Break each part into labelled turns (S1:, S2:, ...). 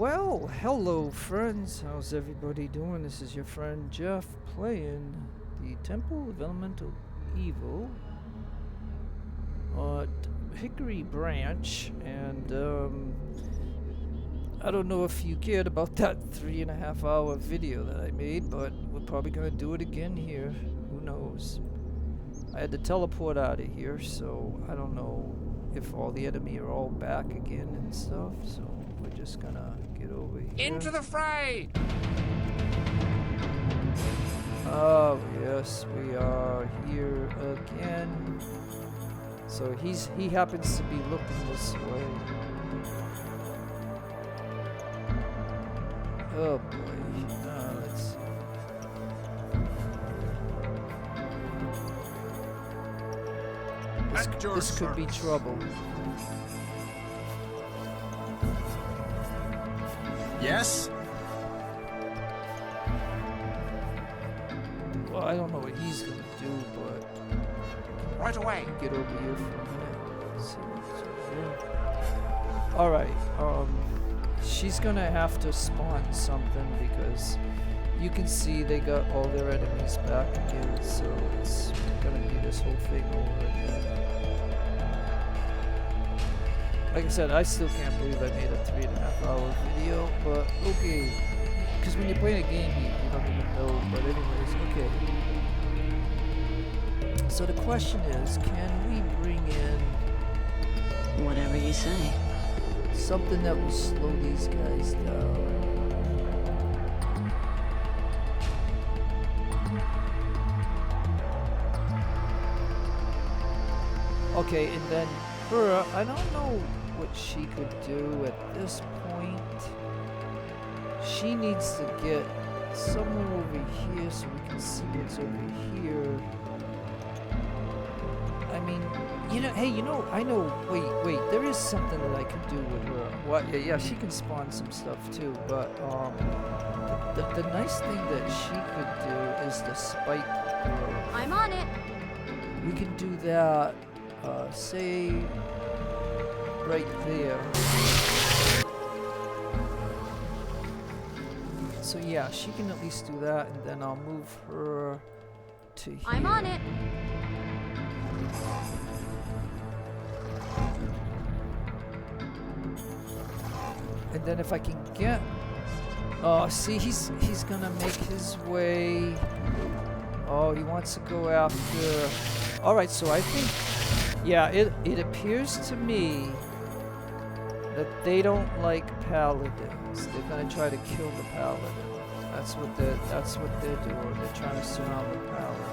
S1: Well, hello friends, how's everybody doing? This is your friend Jeff playing the Temple of Elemental Evil Hickery Branch, and I don't know if you cared about that 3.5 hour video that I made, but we're probably gonna do it again here. Who knows? I had to teleport out of here, so I don't know if all the enemy are all back again and stuff, so we're just gonna get over here.
S2: Into the fray!
S1: Oh, yes, we are here again. So he happens to be looking this way. Oh boy. Let's see. This could be trouble.
S2: Yes?
S1: Well, I don't know what he's gonna do, but
S2: Right away.
S1: get over here for a minute. Let's see what's over here. Alright, she's gonna have to spawn something because you can see they got all their enemies back again, so it's gonna be this whole thing over again. Like I said, I still can't believe I made a 3.5 hour video, but okay. Because when you're playing a game, you don't even know, but anyways, okay. So the question is, can we bring in
S3: whatever you say,
S1: something that will slow these guys down? Okay, and then her, I don't know what she could do at this point. She needs to get somewhere over here so we can see what's over here. I mean, I know, wait, there is something that I can do with her. What? Yeah, she can spawn some stuff too, but, the nice thing that she could do is the spike growth.
S4: I'm on it.
S1: We can do that, say, right there. So yeah, she can at least do that, and then I'll move her to here.
S4: I'm on it.
S1: And then if I can get, see, he's gonna make his way. Oh, he wants to go after. All right, so I think, yeah, it appears to me that they don't like paladins. They're gonna try to kill the paladin. That's what they're doing. They're trying to surround the paladin.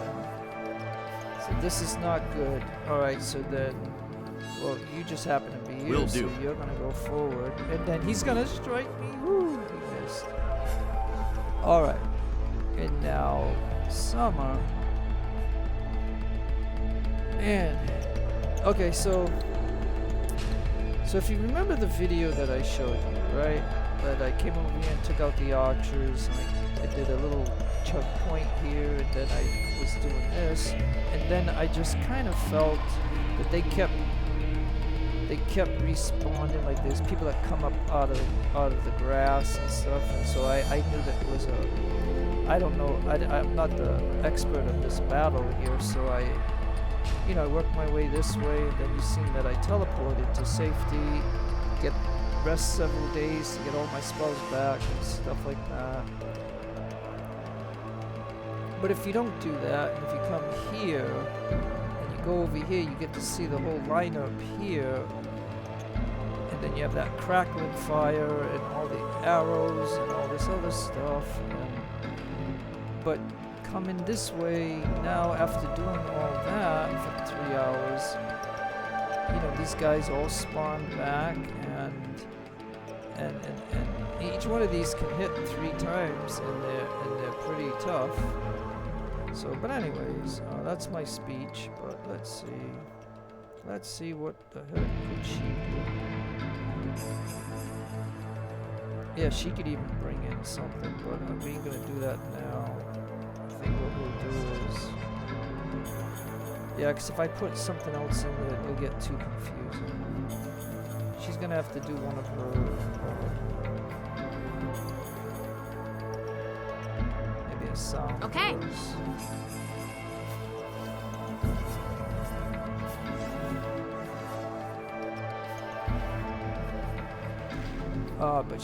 S1: So this is not good. All right, so then, well, you just happen to be here,
S2: Will
S1: so
S2: do.
S1: you're gonna go forward, and then he's gonna strike me. Woo! He missed. All right, and now Summer. And okay, so if you remember the video that I showed you, right? That I came over here and took out the archers, and I did a little checkpoint here, and then I was doing this, and then I just kind of felt that they kept respawning. Like there's people that come up out of the grass and stuff, and so I knew that it was a, I don't know, I'm not the expert of this battle here, so I worked my way this way, and then you seen that I teleported to safety, rest several days to get all my spells back and stuff like that. But if you don't do that, and if you come here, and you go over here, you get to see the whole lineup here, and then you have that crackling fire, and all the arrows, and all this other stuff, but coming this way now after doing all that for 3 hours, these guys all spawn back, and each one of these can hit 3 times, and they're pretty tough. So, but anyways, that's my speech. But let's see what the heck could she do? Yeah, she could even bring in something, but we ain't gonna do that now. I think what we'll do is, yeah, because if I put something else in there, it'll get too confusing. She's gonna have to do one of her hear sound.
S3: Okay.
S1: first. But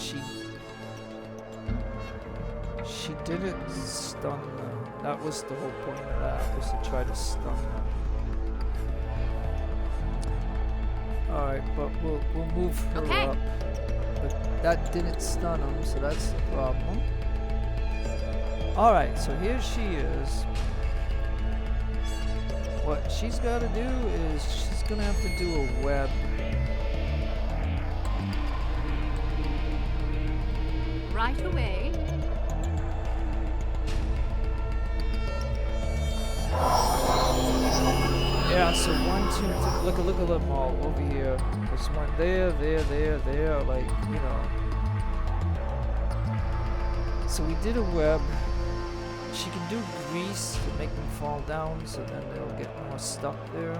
S1: she didn't stun them. That was the whole point of that, was to try to stun them. Alright, but we'll move her
S3: Okay.
S1: up. But that didn't stun them, so that's the problem. Alright, so here she is. What she's got to do is she's going to have to do a web.
S3: Right away.
S1: Yeah, so 1, 2, 3, look at them all over here. There's one there, like, you know. So we did a web. She can do grease to make them fall down, so then they'll get more stuck there.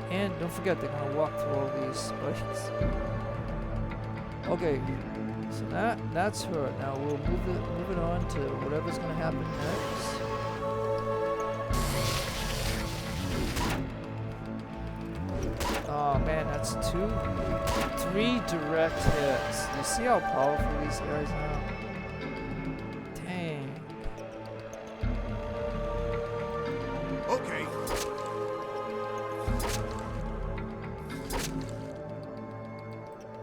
S1: And don't forget, they're gonna walk through all these spikes. Okay, so that's her. Now we'll move it on to whatever's gonna happen next. Oh man, that's 3 direct hits. You see how powerful these guys are? Dang.
S2: Okay.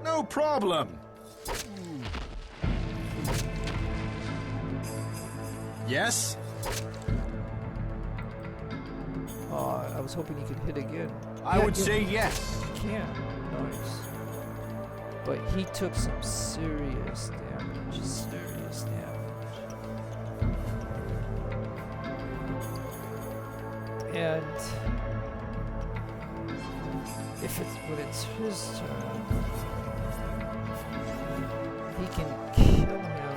S2: No problem. Yes?
S1: Oh, I was hoping you could hit again.
S2: I would say yes.
S1: You can. Nice. But he took some serious damage. Serious damage. And when it's his turn, he can kill him,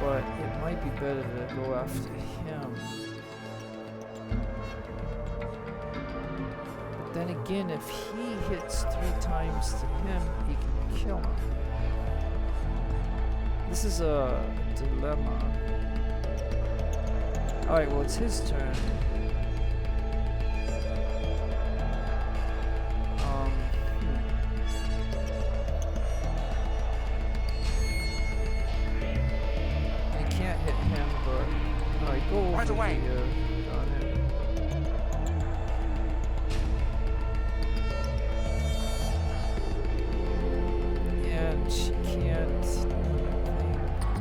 S1: but it might be better to go after him. But then again, if he hits 3 times to him, he can kill him. This is a dilemma. Alright, well, it's his turn. I can't hit him, but... Alright, go over
S2: Right away.
S1: here. Darn it. And she can't do anything.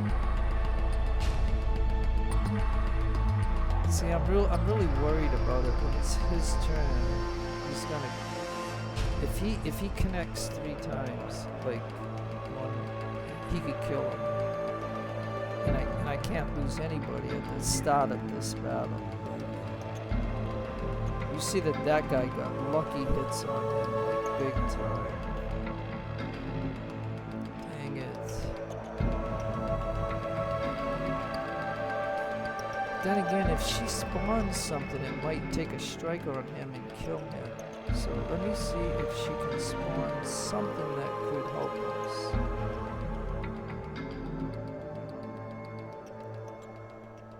S1: See, I'm really worried about it when it's his turn. He's gonna... If he connects 3 times, like, he could kill him. And I can't lose anybody at the start of this battle. You see that guy got lucky hits on him, like, big time. Dang it. Then again, if she spawns something, it might take a striker on him and kill him. So let me see if she can spawn something that could help us.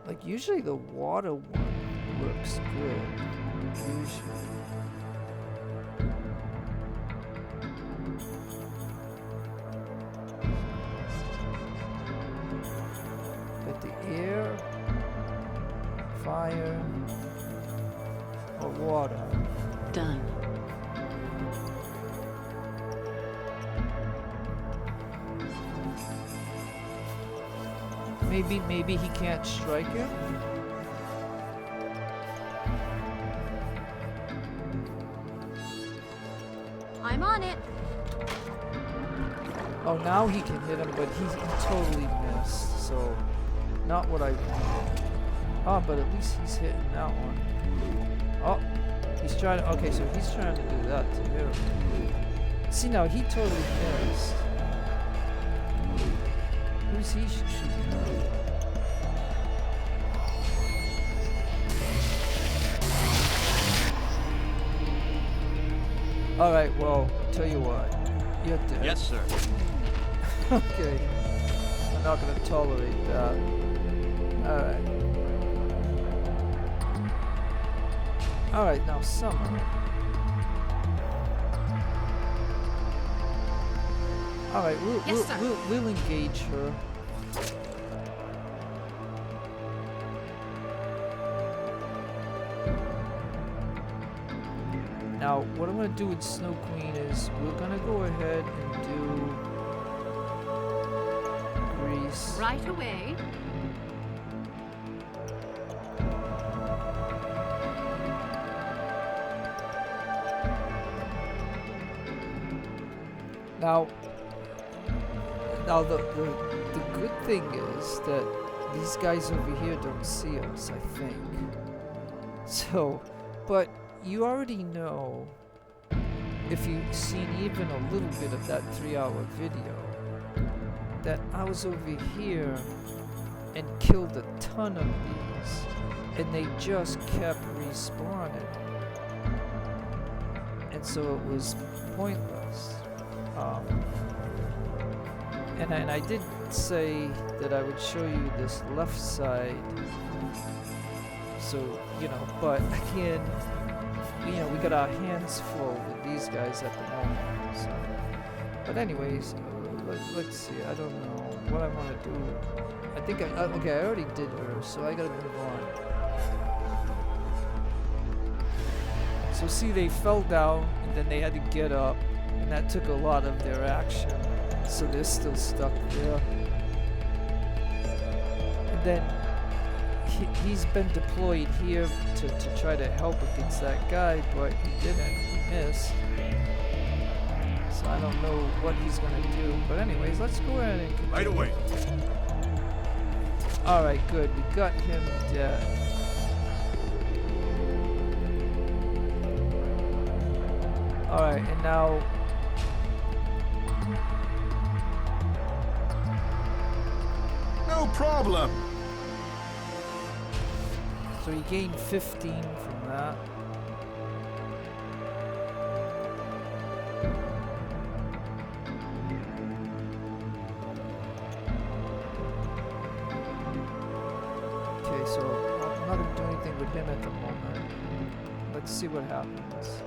S1: Like, usually the water one works good. Usually. Got the air, fire, or water.
S3: Done.
S1: Maybe he can't strike him?
S3: I'm on it.
S1: Oh, now he can hit him, but he totally missed. So, not what I wanted. Oh, but at least he's hitting that one. Oh, he's trying to... Okay, so he's trying to do that to him. See, now he totally missed. Who's he shooting at? Alright, well, tell you what. You're dead.
S4: Yes, sir.
S1: Okay. I'm not gonna tolerate that. Alright. Alright, now Summer. Alright,
S3: Yes, sir.
S1: we'll engage her. Now, what I'm going to do with Snow Queen is we're going to go ahead and do Grease.
S3: Right away.
S1: Now the good thing is that these guys over here don't see us, I think. So, but you already know, if you've seen even a little bit of that 3-hour video, that I was over here and killed a ton of these, and they just kept respawning. And so it was pointless. And I did say that I would show you this left side. So, you know, but again, you know, we got our hands full with these guys at the moment. So, but anyways, let's see. I don't know what I want to do. I think okay, I already did her, so I gotta move on. So see, they fell down and then they had to get up, and that took a lot of their action. So they're still stuck there. And then he's been deployed here to try to help against that guy, but he didn't. He missed. So I don't know what he's gonna do. But anyways, let's go ahead and continue.
S2: Right away.
S1: Alright, good. We got him dead. Alright, and now...
S2: No problem.
S1: So he gained 15 from that. Okay, so I'm not going to do anything with him at the moment. Let's see what happens.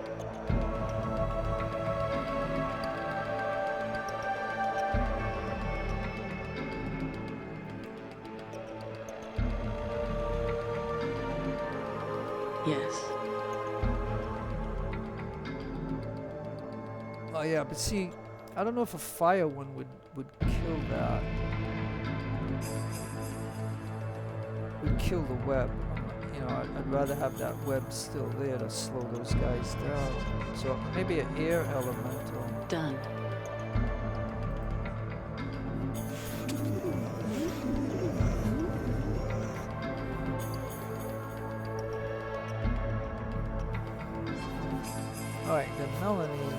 S3: Yes.
S1: Oh yeah, but see, I don't know if a fire one would kill that. Would kill the web. You know, I'd rather have that web still there to slow those guys down. So maybe an air elemental.
S3: Done.
S1: Alright, then Melanie.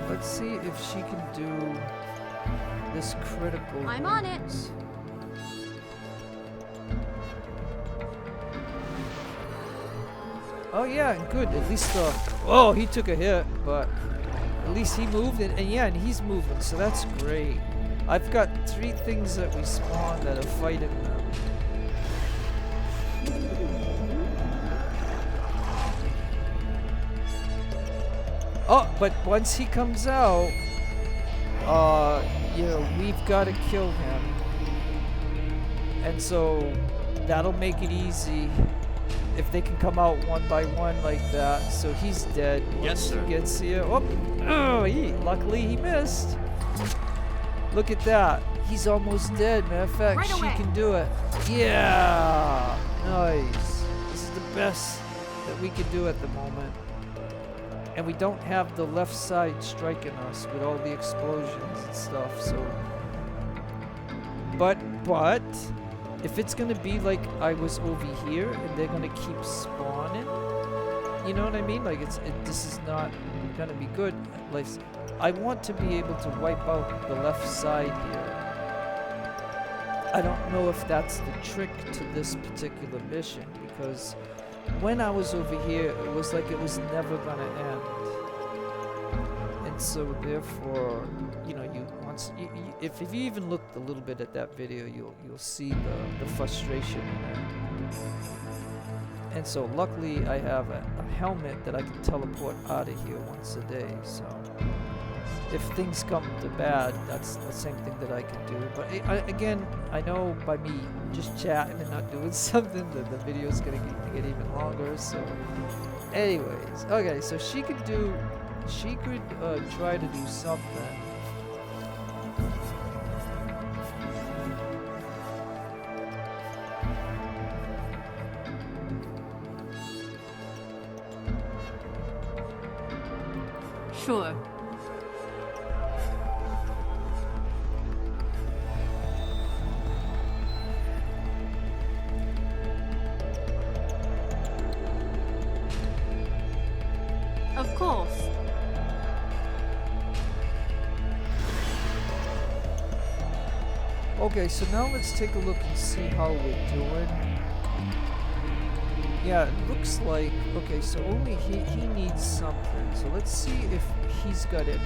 S1: Let's see if she can do this critical.
S3: I'm on it.
S1: wounds. Oh yeah, good. At least oh, he took a hit, but at least he moved, and yeah, and he's moving, so that's great. I've got 3 things that respawn that are fighting them. Oh, but once he comes out, you know, we've got to kill him. And so that'll make it easy if they can come out one by one like that. So he's dead.
S2: Yes, sir.
S1: Once he gets here. Oh, luckily he missed. Look at that. He's almost dead. Matter of fact,
S3: Right
S1: she
S3: away.
S1: can do it. Yeah. Nice. This is the best that we could do at the moment. And we don't have the left side striking us with all the explosions and stuff, so... But, if it's gonna be like I was over here and they're gonna keep spawning, you know what I mean? Like, this is not gonna be good. Like, I want to be able to wipe out the left side here. I don't know if that's the trick to this particular mission, because when I was over here, it was like it was never gonna end. And so therefore, you know, if you even looked a little bit at that video, you'll see the frustration in it. And so luckily I have a helmet that I can teleport out of here once a day, so if things come to bad, that's the same thing that I can do. But again, I know by me just chatting and not doing something that the video is going to get even longer, so anyways, okay, so she could try to do something.
S3: Sure. Of course.
S1: Okay, so now let's take a look and see how we're doing. Yeah, it looks like, okay, so only he needs something. So let's see if he's got it.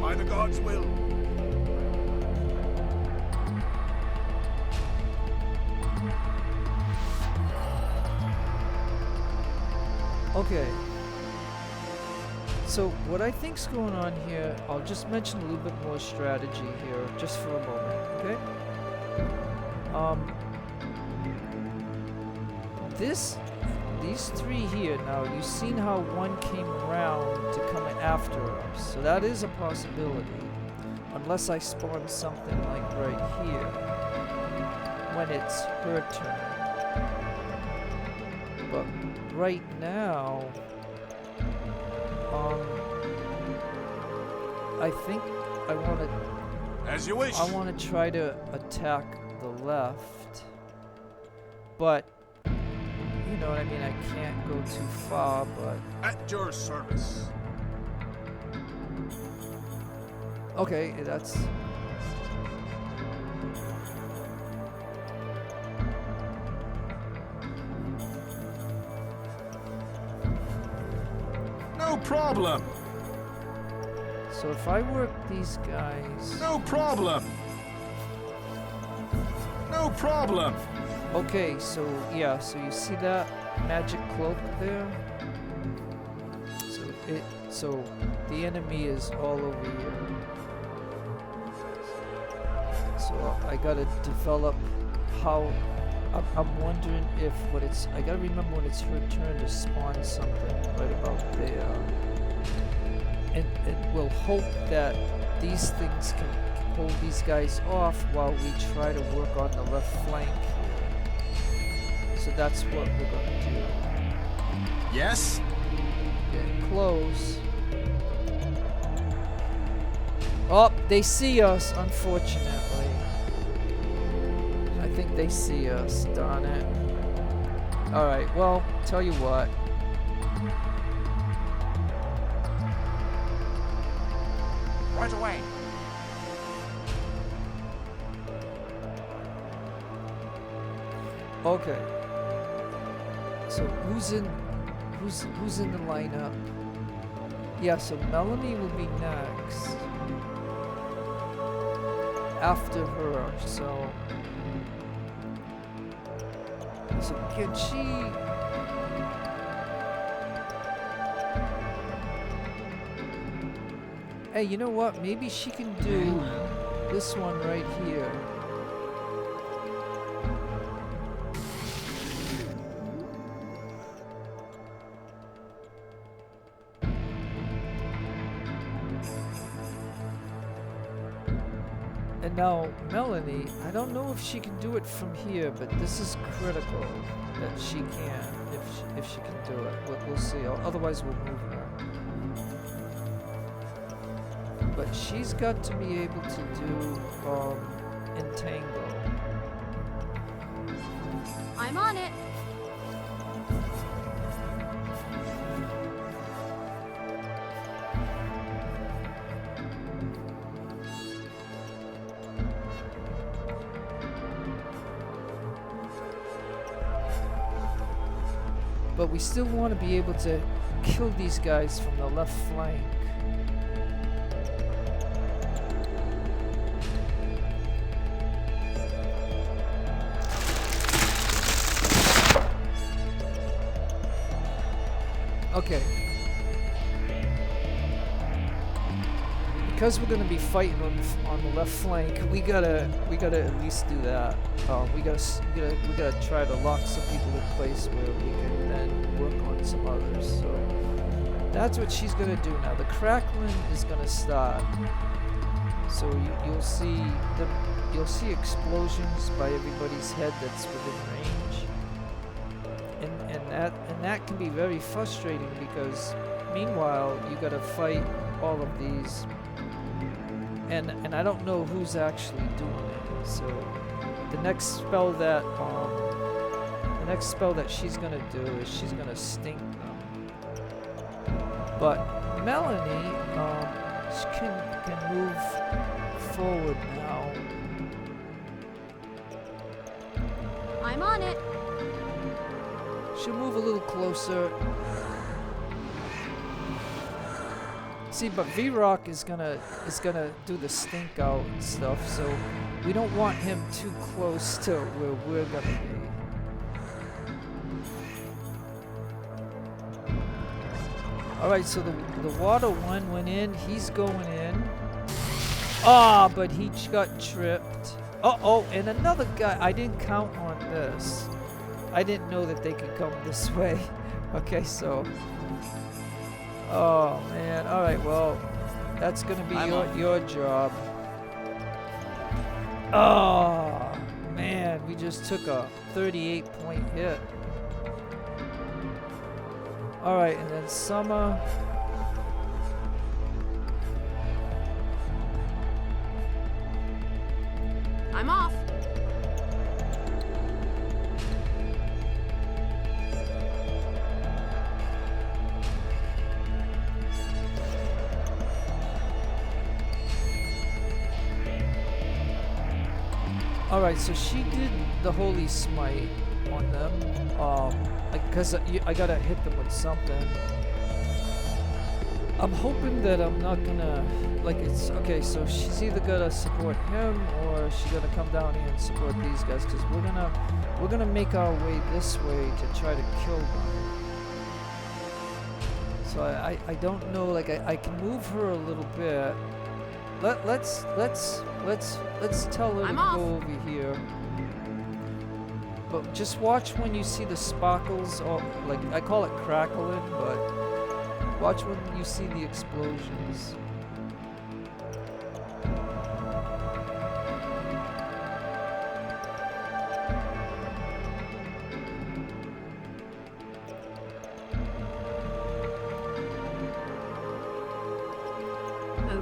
S2: By the gods' will.
S1: Okay. So what I think's going on here, I'll just mention a little bit more strategy here, just for a moment, okay? These three here, now you've seen how one came around to come after us, so that is a possibility, unless I spawn something like right here, when it's her turn. But right now, I think I want to.
S2: As you wish.
S1: I want to try to attack the left, but you know what I mean. I can't go too far, but
S2: At your service.
S1: okay, that's.
S2: No problem.
S1: So if I work these guys.
S2: No problem. No problem.
S1: Okay, so yeah, so you see that magic cloak there? So the enemy is all over here. So I gotta develop how. I'm wondering if when it's. I gotta remember when it's her turn to spawn something right about there. And we'll hope that these things can hold these guys off while we try to work on the left flank here. So that's what we're gonna do.
S2: Yes?
S1: Getting close. Oh, they see us, unfortunately. I think they see us, darn it. Alright, well, tell you what.
S2: Right away.
S1: Okay. So who's in the lineup? Yeah, so Melanie will be next. After her, so can she? Hey, you know what? Maybe she can do this one right here. And now, Melanie, I don't know if she can do it from here, but this is critical that she can, if she can do it. We'll see. Otherwise, we'll move her. But she's got to be able to do entangle.
S3: I'm on it.
S1: But we still want to be able to kill these guys from the left flank. Okay. Because we're gonna be fighting on the left flank, we gotta at least do that. We gotta try to lock some people in place where we can then work on some others. So that's what she's gonna do now. The crackling is gonna start. So you'll see explosions by everybody's head that's within range, and that can be very frustrating because meanwhile you gotta fight all of these. And I don't know who's actually doing it. So the next spell that she's gonna do is she's gonna stink them. But Melanie she can move forward now.
S3: I'm on it.
S1: She'll move a little closer. See, but V-Rock is gonna do the stink out and stuff, so we don't want him too close to where we're gonna be. Alright, so the water one went in, he's going in. Ah, but he got tripped. Uh-oh, and another guy, I didn't count on this. I didn't know that they could come this way. Okay, so... Oh man, alright, well, that's gonna be your job. Oh man, we just took a 38-point hit. Alright, and then Summer.
S3: I'm off.
S1: Alright, so she did the Holy Smite on them, because I gotta hit them with something. I'm hoping that I'm not gonna, like it's, okay, so she's either gonna support him or she's gonna come down here and support these guys, because we're gonna make our way this way to try to kill them. So I don't know, like I can move her a little bit. Let's tell her
S3: I'm
S1: to
S3: off.
S1: go over here. But just watch when you see the sparkles, or like I call it crackling, but watch when you see the explosions.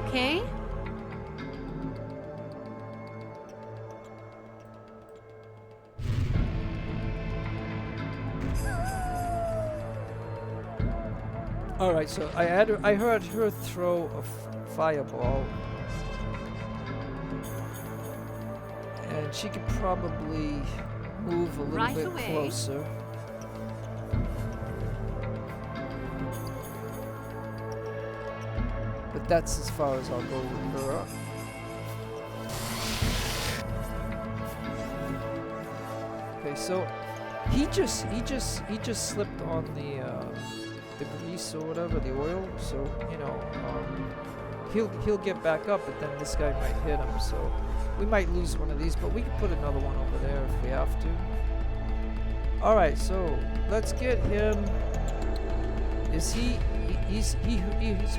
S3: Okay.
S1: Alright, so I heard her throw a fireball. And she could probably move a little
S3: Right
S1: bit
S3: away.
S1: closer. But that's as far as I'll go with her. Okay, so he just slipped on the grease or whatever, the oil. So you know, he'll get back up, but then this guy might hit him. So we might lose one of these, but we can put another one over there if we have to. All right, so let's get him. Is he's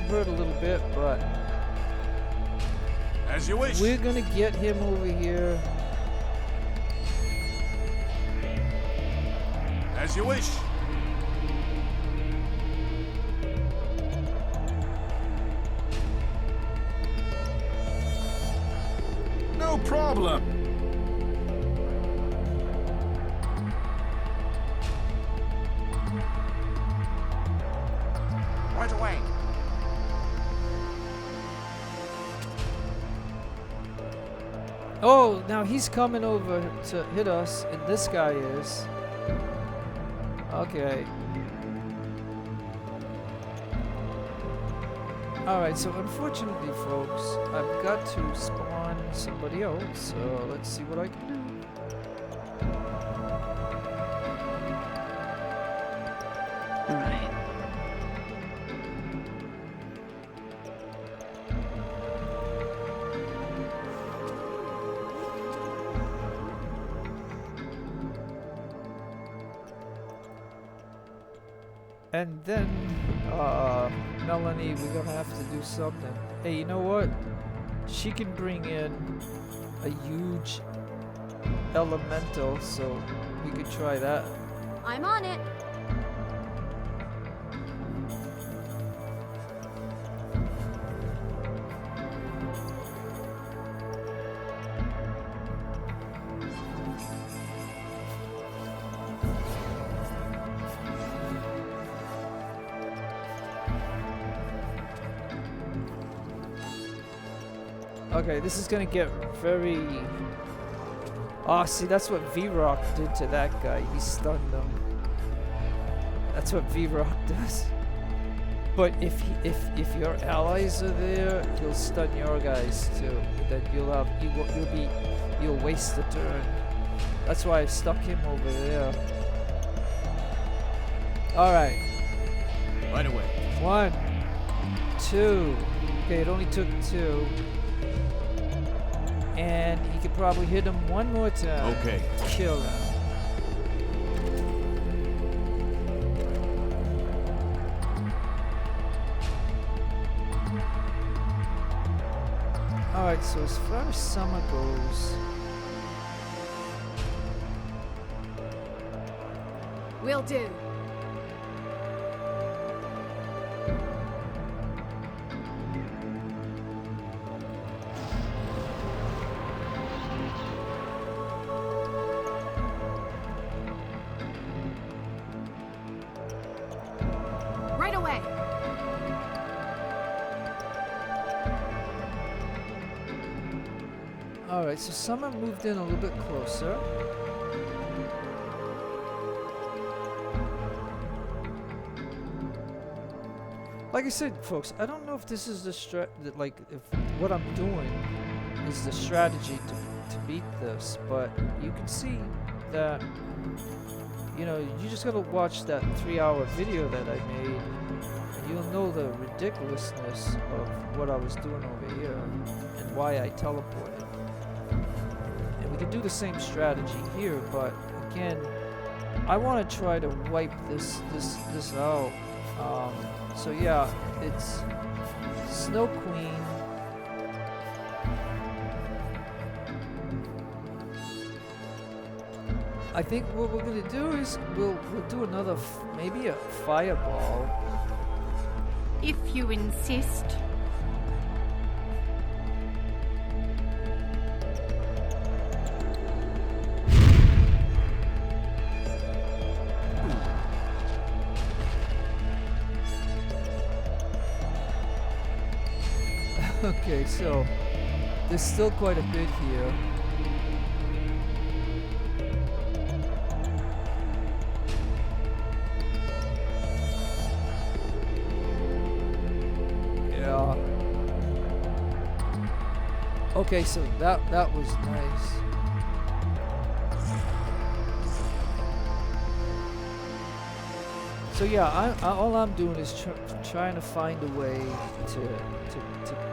S1: hurt a little bit, but
S2: As you wish.
S1: we're gonna get him over here.
S2: As you wish. No problem. Right away.
S1: Oh, now he's coming over to hit us, and this guy is. Okay. Alright, so unfortunately, folks, I've got to spawn somebody else, so let's see what I can do.
S3: Right.
S1: And then, Melanie, we're gonna have to do something. Hey, you know what? She can bring in a huge elemental, so we could try that.
S3: I'm on it.
S1: Okay, this is gonna get very... Oh, see, that's what V-Rock did to that guy. He stunned him. That's what V-Rock does. But if your allies are there, he'll stun your guys too. Then you'll waste the turn. That's why I stuck him over there. All right.
S2: Right away.
S1: 1, 2. Okay, it only took 2. And he could probably hit him one more time.
S2: Okay.
S1: Kill him. Alright, so as far as summer goes...
S3: Will do. Right away.
S1: Alright, so Summer moved in a little bit closer. Like I said, folks, I don't know if this is the if what I'm doing is the strategy to beat this, but you can see that, you know, you just gotta watch that 3-hour video that I made, and you'll know the ridiculousness of what I was doing over here and why I teleported. And we can do the same strategy here, but again, I want to try to wipe this out. So yeah, it's Snow Queen. I think what we're gonna do is we'll do another maybe a fireball.
S4: If you insist.
S1: Okay, so there's still quite a bit here. Yeah. Okay, so that was nice. So yeah, all I'm doing is trying to find a way to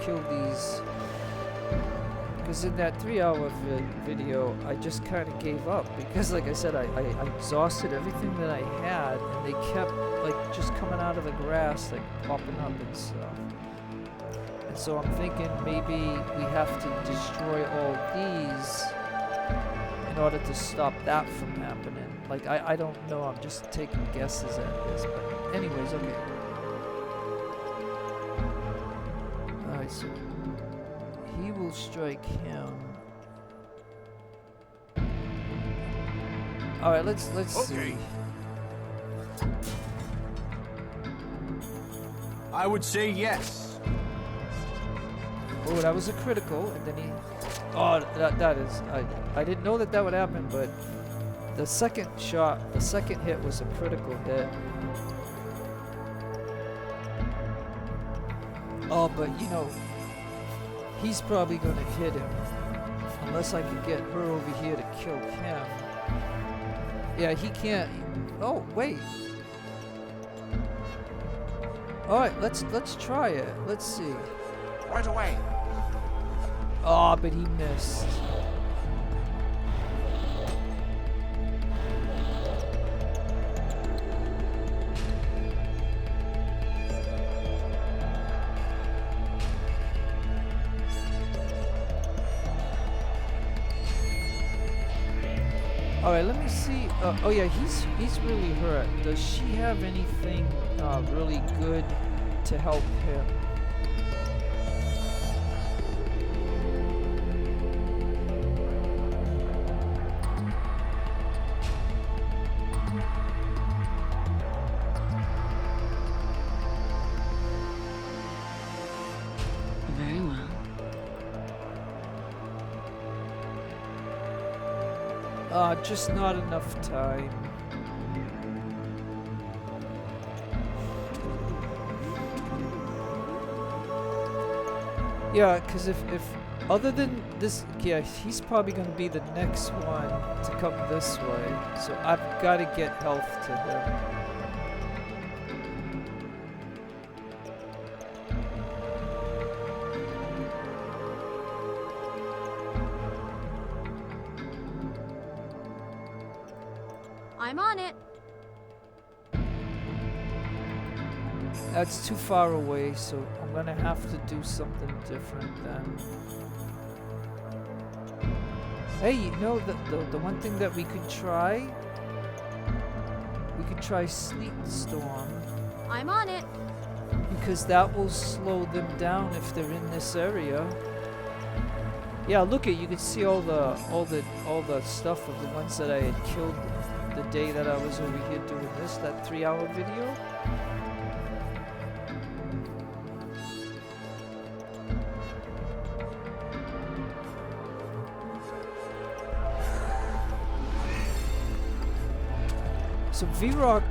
S1: kill these, because in that 3-hour video I just kind of gave up, because like I said, I exhausted everything that I had, and they kept like just coming out of the grass, like popping up and stuff. And so I'm thinking maybe we have to destroy all these in order to stop that from happening. Like, I don't know, I'm just taking guesses at this, but anyways, okay. Alright, so he will strike him. Alright, let's see.
S2: I would say yes.
S1: Oh, that was a critical, and then he... Oh, that is... I didn't know that would happen, but... The second shot, the second hit was a critical hit. Oh, but you know, he's probably gonna hit him. Unless I can get her over here to kill him. Yeah, he can't. Oh, wait. Alright, let's try it. Let's see.
S2: Right away.
S1: Oh, but he missed. All right, let me see. Oh yeah, he's really hurt. Does she have anything really good to help him?
S5: Very well.
S1: Just not enough time. Yeah, because if other than this, yeah, he's probably going to be the next one to come this way. So I've got to get health to him.
S3: I'm on it.
S1: That's too far away, so I'm gonna have to do something different then. Hey, you know the one thing that we could try? We could try Sleet Storm,
S3: I'm on it.
S1: because that will slow them down if they're in this area. Yeah, look at, you can see all the stuff of the ones that I had killed the day that I was over here doing this, that 3-hour video. So V-Rock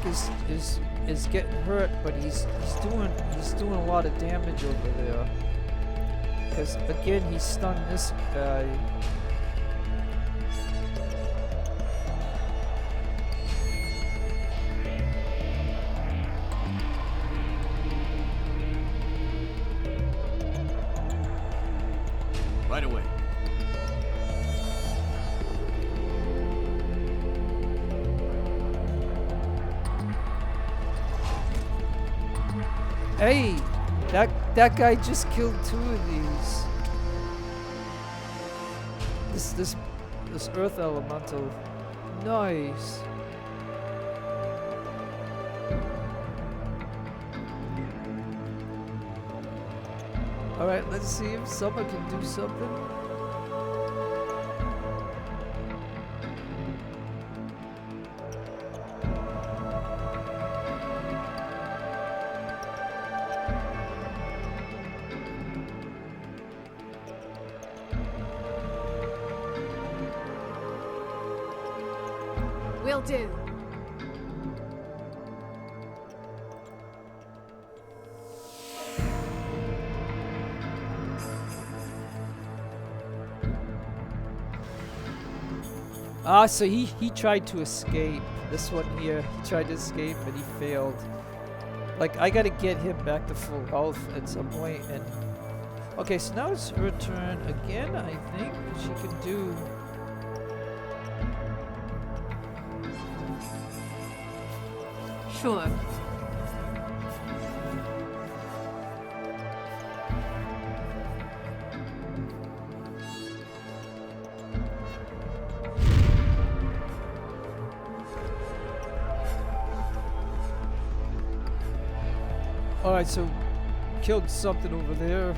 S1: is getting hurt, but he's doing a lot of damage over there. Because again, he stunned this guy.
S2: Right away.
S1: Hey, that guy just killed 2 of these. This earth elemental. Nice. All right, let's see if someone can do something.
S3: Will do.
S1: So he tried to escape. This one here, he tried to escape and he failed. Like, I gotta get him back to full health at some point. And okay, so now it's her turn again. I think she can do.
S4: Sure.
S1: Alright, so killed something over there.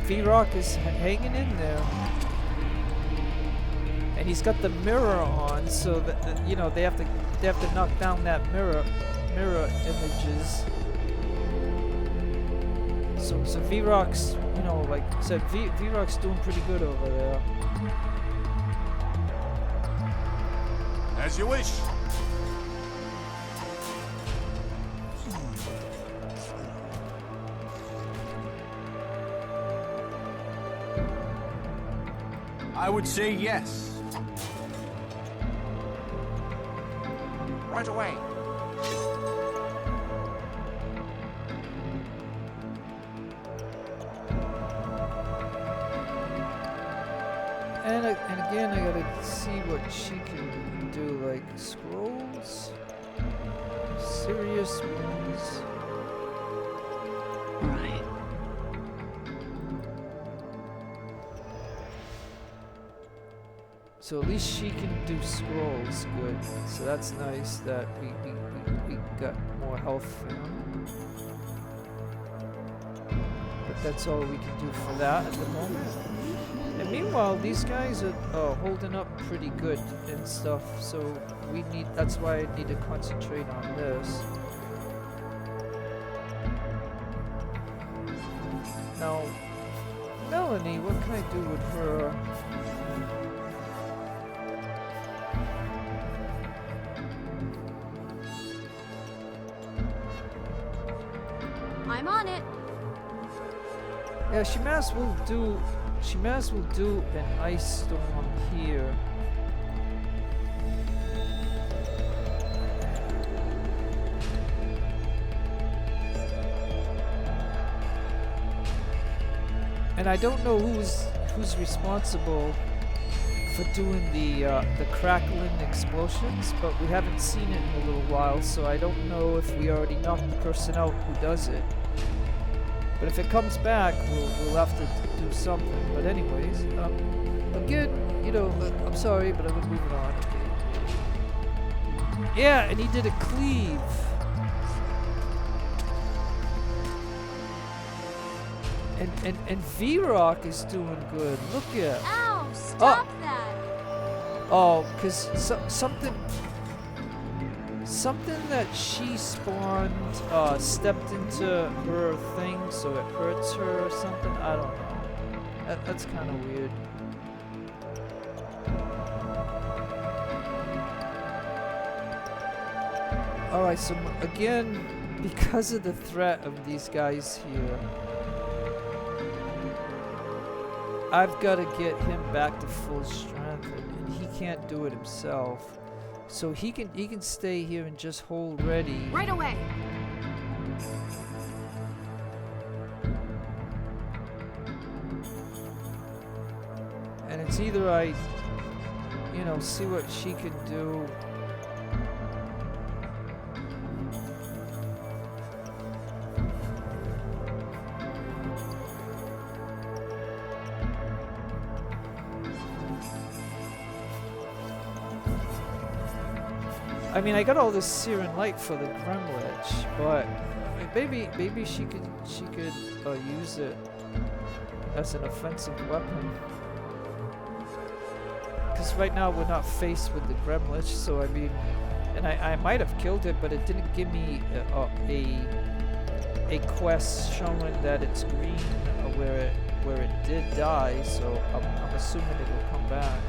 S1: V-Rock is hanging in there. And he's got the mirror on, so that you know, they have to knock down that mirror images. So V-Rock's, you know, like I said, V-Rock's doing pretty good over there.
S2: As you wish. I would say yes. Right away.
S1: And again, I gotta see what she can do? Like scrolls? Serious wounds?
S4: Right.
S1: So at least she can do scrolls, good. So that's nice that we got more health for him. But that's all we can do for that at the moment. And meanwhile, these guys are holding up pretty good and stuff, so we need, that's why I need to concentrate on this. Now, Melanie, what can I do with her?
S3: I'm on it.
S1: Yeah, she might as well do an ice storm here. And I don't know who's responsible for doing the crackling explosions, but we haven't seen it in a little while, so I don't know if we already knocked the person out who does it. But if it comes back, we'll have to do something. But anyways, again, you know, I'm sorry, but I'm gonna move it on. Yeah, and he did a cleave. And V-Rock is doing good. Look at.
S3: Ow! Stop that!
S1: Oh, cause something that she spawned stepped into her thing, so it hurts her or something. I don't know. That's kind of weird. All right, so again, because of the threat of these guys here, I've got to get him back to full strength, and he can't do it himself. So he can stay here and just hold ready.
S4: Right away.
S1: And it's either I, you know, see what she can do. I mean, I got all this searing light for the Gremlich, but maybe she could use it as an offensive weapon. Because right now we're not faced with the Gremlich, so I mean, and I might have killed it, but it didn't give me a quest showing that it's green where it did die. So I'm assuming it will come back.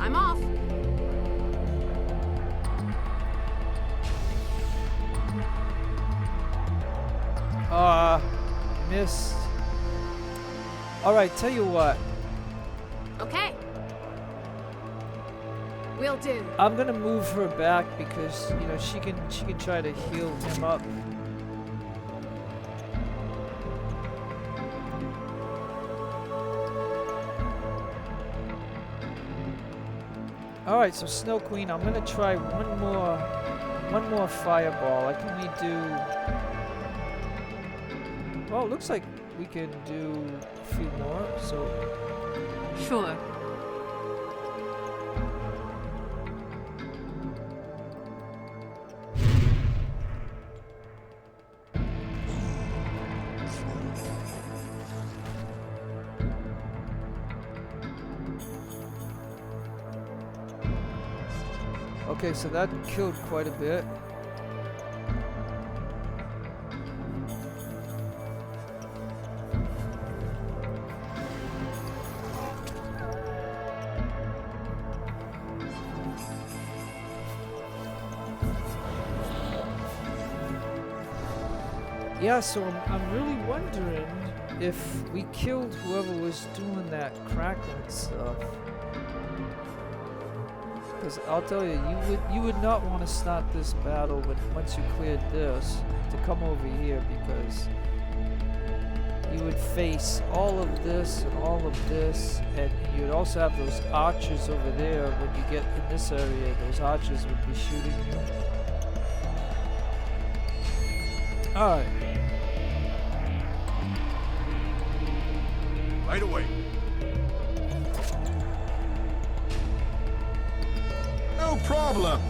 S4: I'm off.
S1: Missed. Alright, tell you what.
S4: Okay. Will do.
S1: I'm gonna move her back because, you know, she can try to heal him up. Alright, so Snow Queen, I'm gonna try one more fireball. I can only do. Well, it looks like we can do a few more, so.
S4: Sure.
S1: Okay, so that killed quite a bit. Yeah, so I'm really wondering if we killed whoever was doing that crackling stuff. Because I'll tell you, you would not want to start this battle once you cleared this to come over here, because you would face all of this and all of this, and you'd also have those archers over there. When you get in this area, those archers would be shooting you. Alright.
S2: Right away. No problem.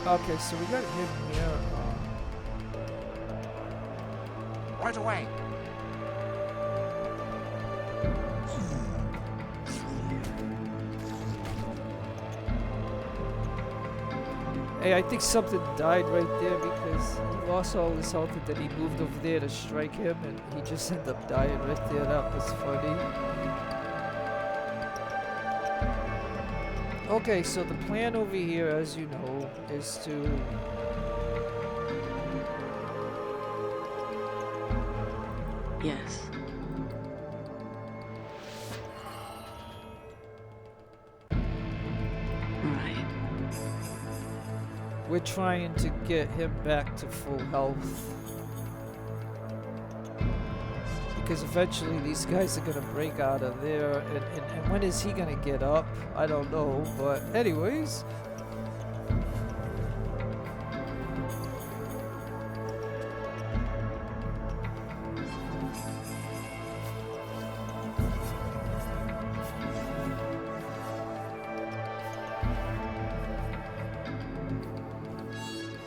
S1: Okay, so we got him here.
S2: Right away.
S1: Hey, I think something died right there because he lost all his health and then he moved over there to strike him and he just ended up dying right there. That was funny. Okay, so the plan over here, as you know, is to...
S5: Yes. Right.
S1: We're trying to get him back to full health. Because eventually these guys are going to break out of there. And when is he going to get up? I don't know. But anyways...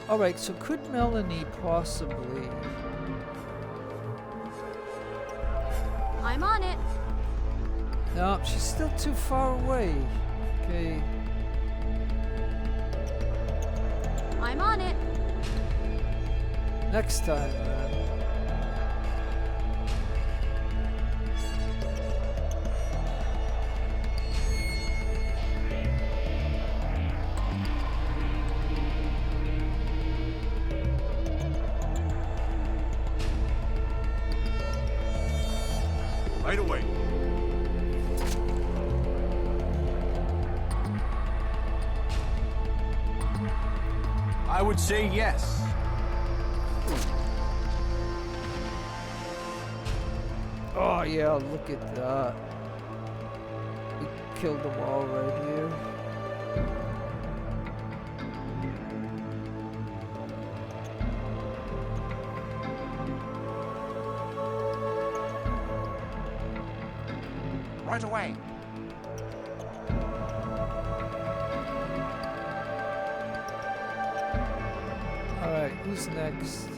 S1: Alright, so could Melanie possibly...
S3: I'm on it.
S1: No, she's still too far away. Okay.
S3: I'm on it.
S1: Next time, man.
S2: Right away. I would say yes.
S1: Oh yeah, look at that. We killed them all right here.
S2: Right away.
S1: Alright, who's next?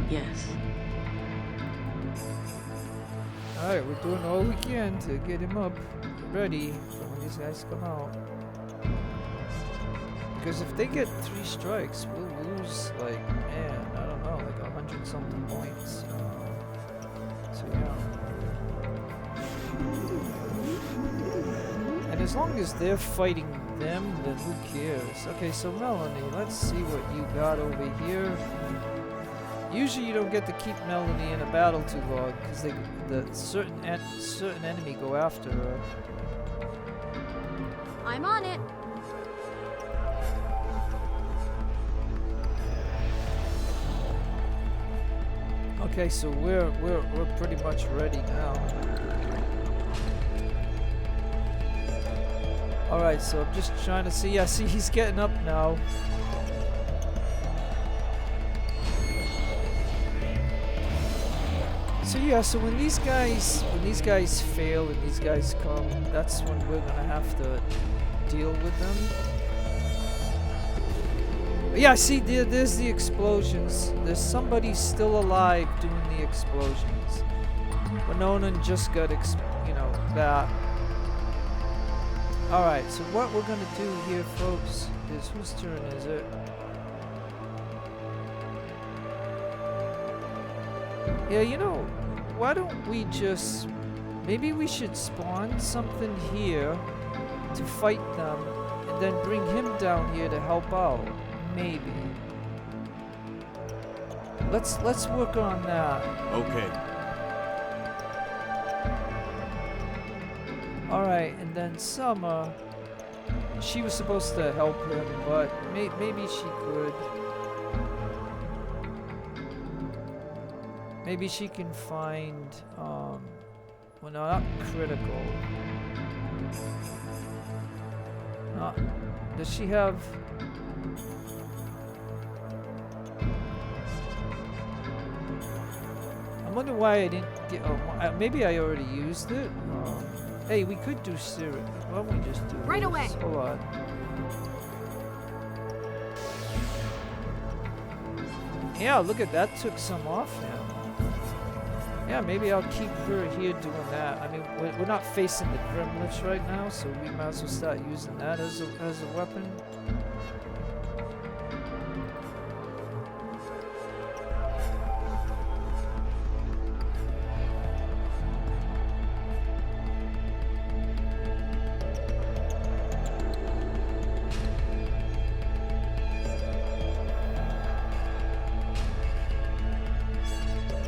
S5: Yes.
S1: Alright, we're doing all we can to get him up ready for when these guys come out. Because if they get 3 strikes, we'll lose, like, man, I don't know, like 100 something points. So yeah. And as long as they're fighting them, then who cares? Okay, so Melanie, let's see what you got over here. Usually you don't get to keep Melanie in a battle too long because the certain enemy go after her.
S3: I'm on it.
S1: Okay, so we're pretty much ready now. All right, so I'm just trying to see. Yeah, see, he's getting up now. So yeah, so when these guys fail and these guys come, that's when we're gonna have to deal with them. But yeah, see, there's the explosions. There's somebody still alive doing the explosions. Winona just got, that. All right, so what we're gonna do here, folks, is whose turn is it? Yeah, you know, why don't we just... Maybe we should spawn something here to fight them, and then bring him down here to help out. Maybe. Let's work on that.
S2: Okay.
S1: Alright, and then Summer... She was supposed to help him, but maybe she could. Maybe she can find, well, no, not critical. Does she have... I wonder why I didn't get... Oh, maybe I already used it? Hey, we could do Siri. Why don't we just do
S4: Right
S1: this?
S4: away.
S1: Hold on. Yeah, look at that. Took some off him. Yeah, maybe I'll keep her here doing that. I mean, we're not facing the Gremlins right now, so we might as well start using that as a weapon.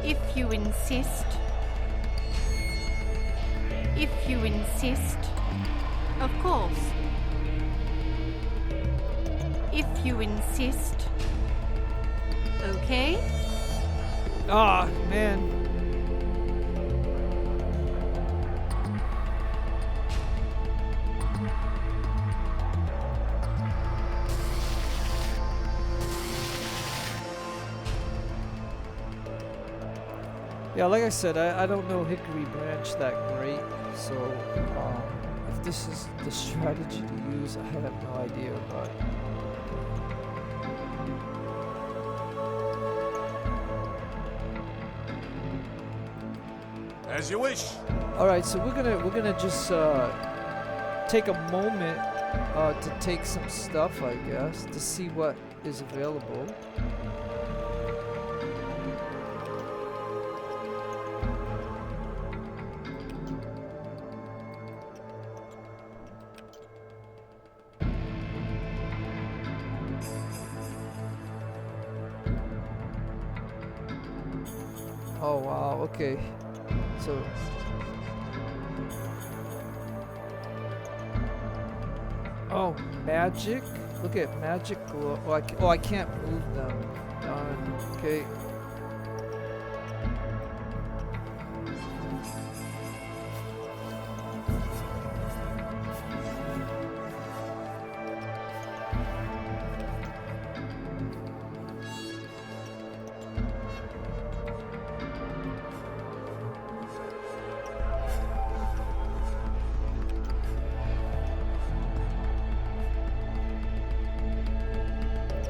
S6: If you insist. If you insist. Of course. If you insist. Okay?
S1: Ah, man. Yeah, like I said, I don't know Hickory Branch that great, so if this is the strategy to use, I have no idea, but...
S2: As you wish.
S1: Alright, so we're gonna just take a moment to take some stuff, I guess, to see what is available. Oh wow, okay. So oh, magic? Look at magic glow. Oh, I can't move them. Darn. Okay.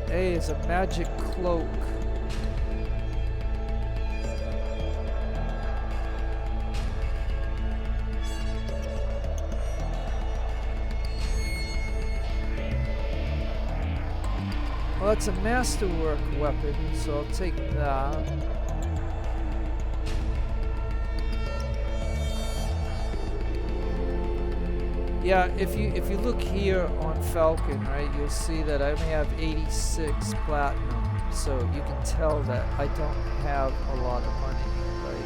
S1: Hey, it's a magic cloak. Well, it's a masterwork weapon, so I'll take that. Yeah, if you look here on Falcon, right, you'll see that I only have 86 platinum, so you can tell that I don't have a lot of money, right?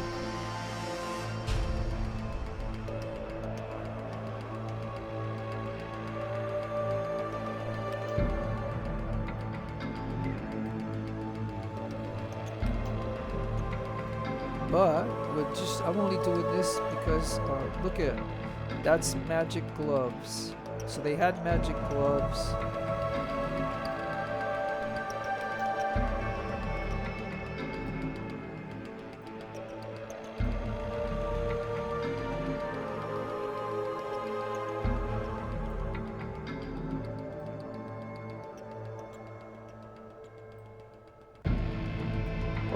S1: But I'm only doing this because look at. That's magic gloves. So they had magic gloves.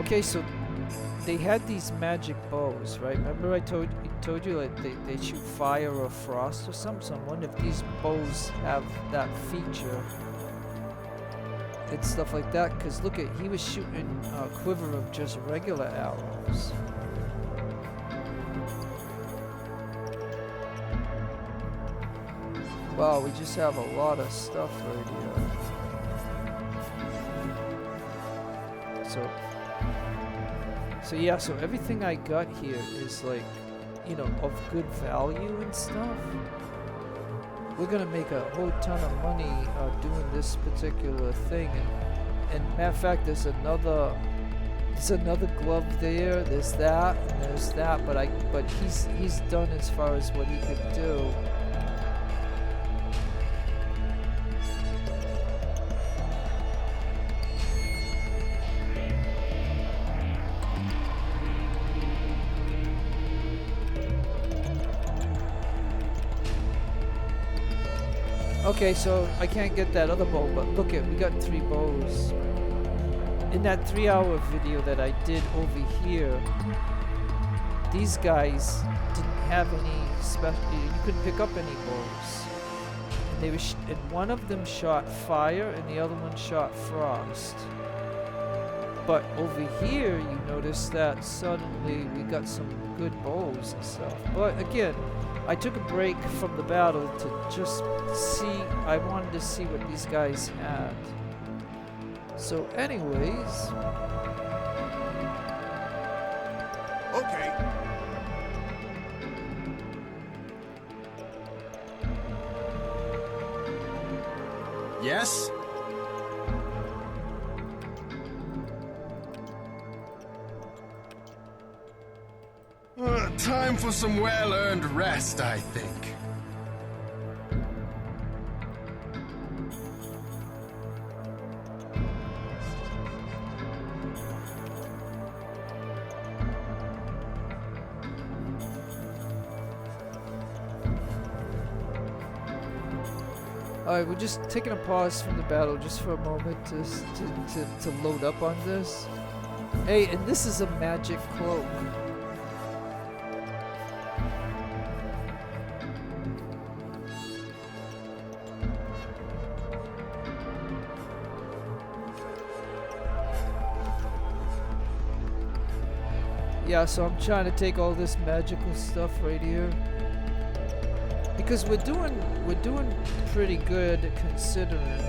S1: Okay, so they had these magic bows, right? Remember I told you like they shoot fire or frost or something? So I wonder if these bows have that feature. and stuff like that. Because look at, he was shooting a quiver of just regular arrows. Wow, we just have a lot of stuff right here. So yeah, so everything I got here is like, you know, of good value and stuff. We're gonna make a whole ton of money doing this particular thing, and matter of fact, there's another glove there. There's that, and there's that, but he's done as far as what he could do. Okay, so I can't get that other bow, but look at, we got 3 bows. In that 3-hour video that I did over here, these guys didn't have any special, you couldn't pick up any bows. And they were and one of them shot fire and the other one shot frost. But over here, you notice that suddenly we got some good bows and stuff. But again, I took a break from the battle to just see, I wanted to see what these guys had. So anyways...
S2: Okay. Yes? Time for some well-earned rest, I think.
S1: Alright, we're just taking a pause from the battle just for a moment to load up on this. Hey, and this is a magic cloak. Yeah, so I'm trying to take all this magical stuff right here. Because we're doing pretty good considering.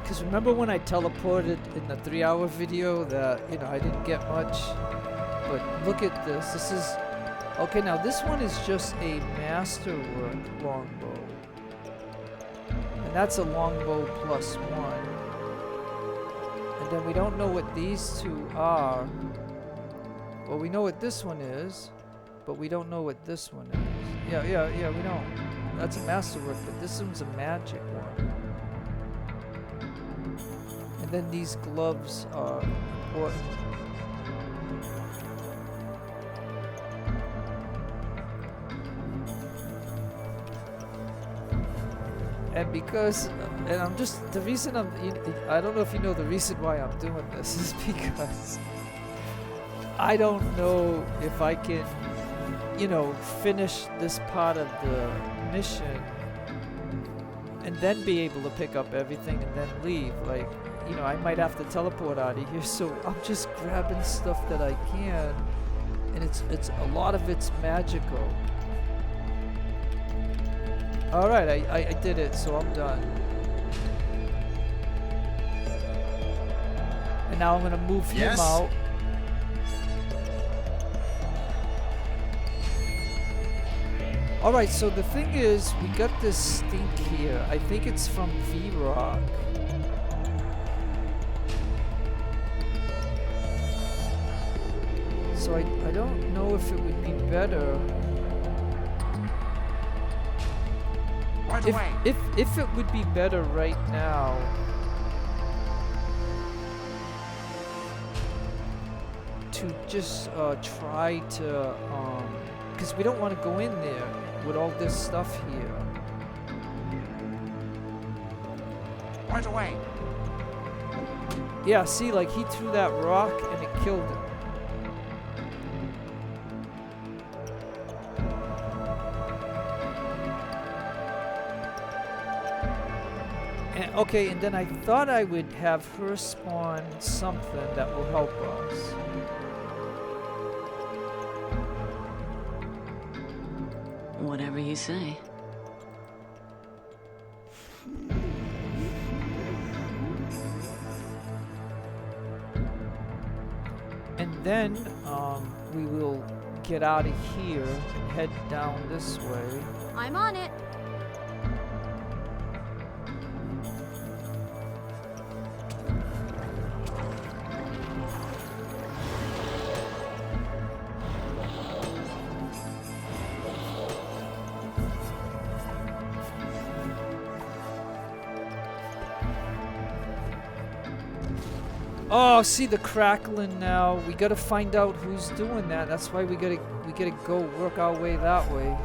S1: Because remember when I teleported in the 3-hour video that, you know, I didn't get much? But look at this. This is... Okay, now this one is just a masterwork longbow. And that's a longbow +1. And then we don't know what these two are. Well, we know what this one is, but we don't know what this one is. Yeah, we don't. That's a masterwork, but this one's a magic one. And then these gloves are important. And because, and I'm just, the reason I don't know if you know the reason why I'm doing this is because I don't know if I can, you know, finish this part of the mission and then be able to pick up everything and then leave. Like, you know, I might have to teleport out of here, so I'm just grabbing stuff that I can, and it's a lot of it's magical. All right, I did it, so I'm done. And now I'm gonna move him out. Alright, so the thing is, we got this stink here. I think it's from V-Rock. So I don't know if it would be better.
S2: Right away.
S1: If it would be better right now to just try to because we don't want to go in there with all this stuff here.
S2: Right away.
S1: Yeah, see, like he threw that rock and it killed him. And, okay, and then I thought I would have her spawn something that will help us.
S5: Whatever you say.
S1: And then we will get out of here and head down this way.
S3: I'm on it.
S1: Oh, see the crackling now. We gotta find out who's doing that. That's why we gotta go work our way that way.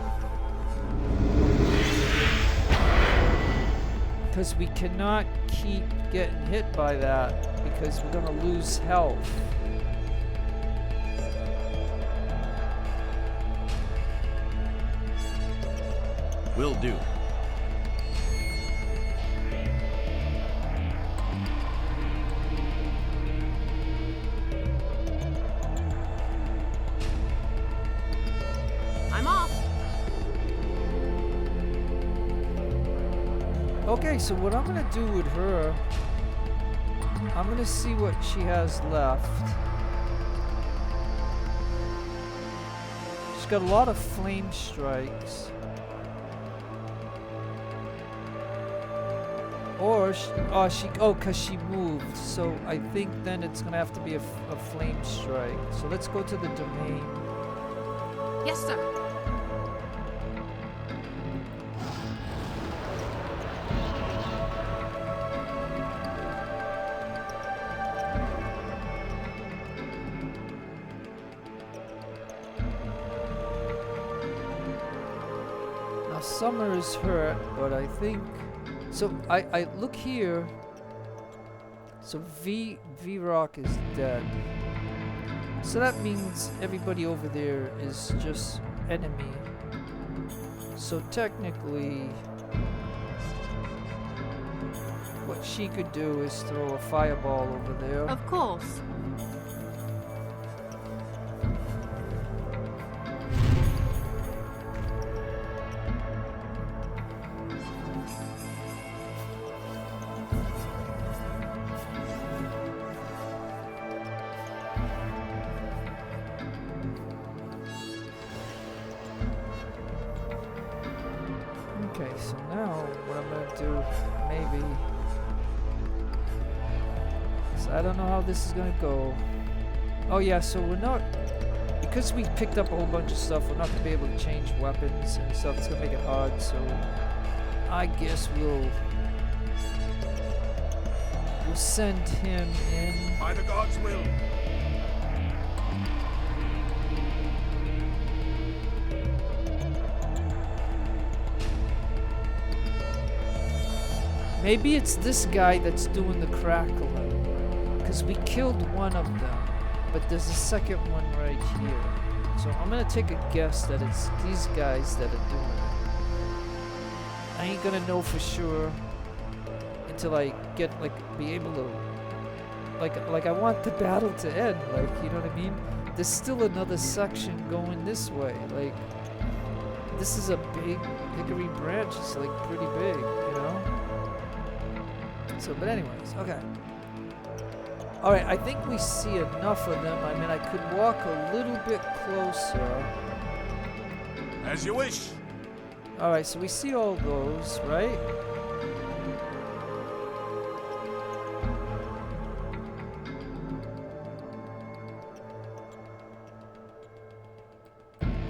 S1: Because we cannot keep getting hit by that because we're gonna lose health.
S2: Will do.
S3: I'm off.
S1: Okay, so what I'm gonna do with her, I'm gonna see what she has left. She's got a lot of flame strikes. Or, cause she moved. So I think then it's gonna have to be a flame strike. So let's go to the domain.
S4: Yes, sir.
S1: Now Summer is hurt, but I think so. I look here. So V-Rock is dead. So that means everybody over there is just enemy. So technically, what she could do is throw a fireball over there.
S6: Of course.
S1: Okay, so now what I'm gonna do, maybe, so I don't know how this is gonna go. Oh yeah, so we're not, because we picked up a whole bunch of stuff, we're not gonna be able to change weapons and stuff. It's gonna make it hard, so I guess we'll send him in.
S2: By the gods' will.
S1: Maybe it's this guy that's doing the crackling, because we killed one of them, but there's a second one right here. So I'm gonna take a guess that it's these guys that are doing it. I ain't gonna know for sure until I get, like, be able to, like I want the battle to end, like, you know what I mean? There's still another section going this way, like, this is a big Hickory Branch, it's like pretty big, you know? So, but anyways, okay. Alright, I think we see enough of them. I mean, I could walk a little bit closer.
S2: As you wish.
S1: Alright, so we see all those, right?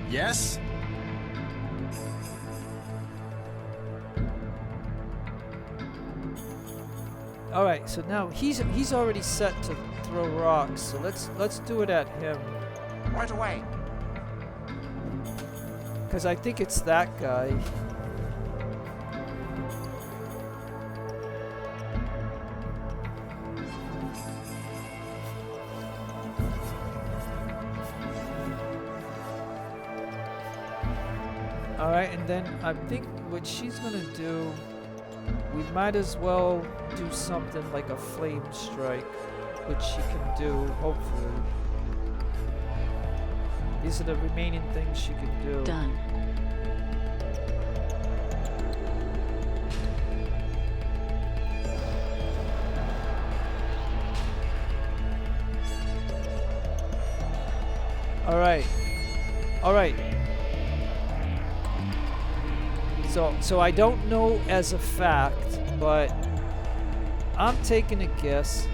S2: Yes?
S1: Alright, so now he's already set to throw rocks, so let's do it at him.
S2: Right away.
S1: Because I think it's that guy. Alright, and then I think what she's gonna do, we might as well do something like a flame strike, which she can do, hopefully. These are the remaining things she can do.
S5: Done.
S1: Alright. Alright. So I don't know as a fact, but I'm taking a guess.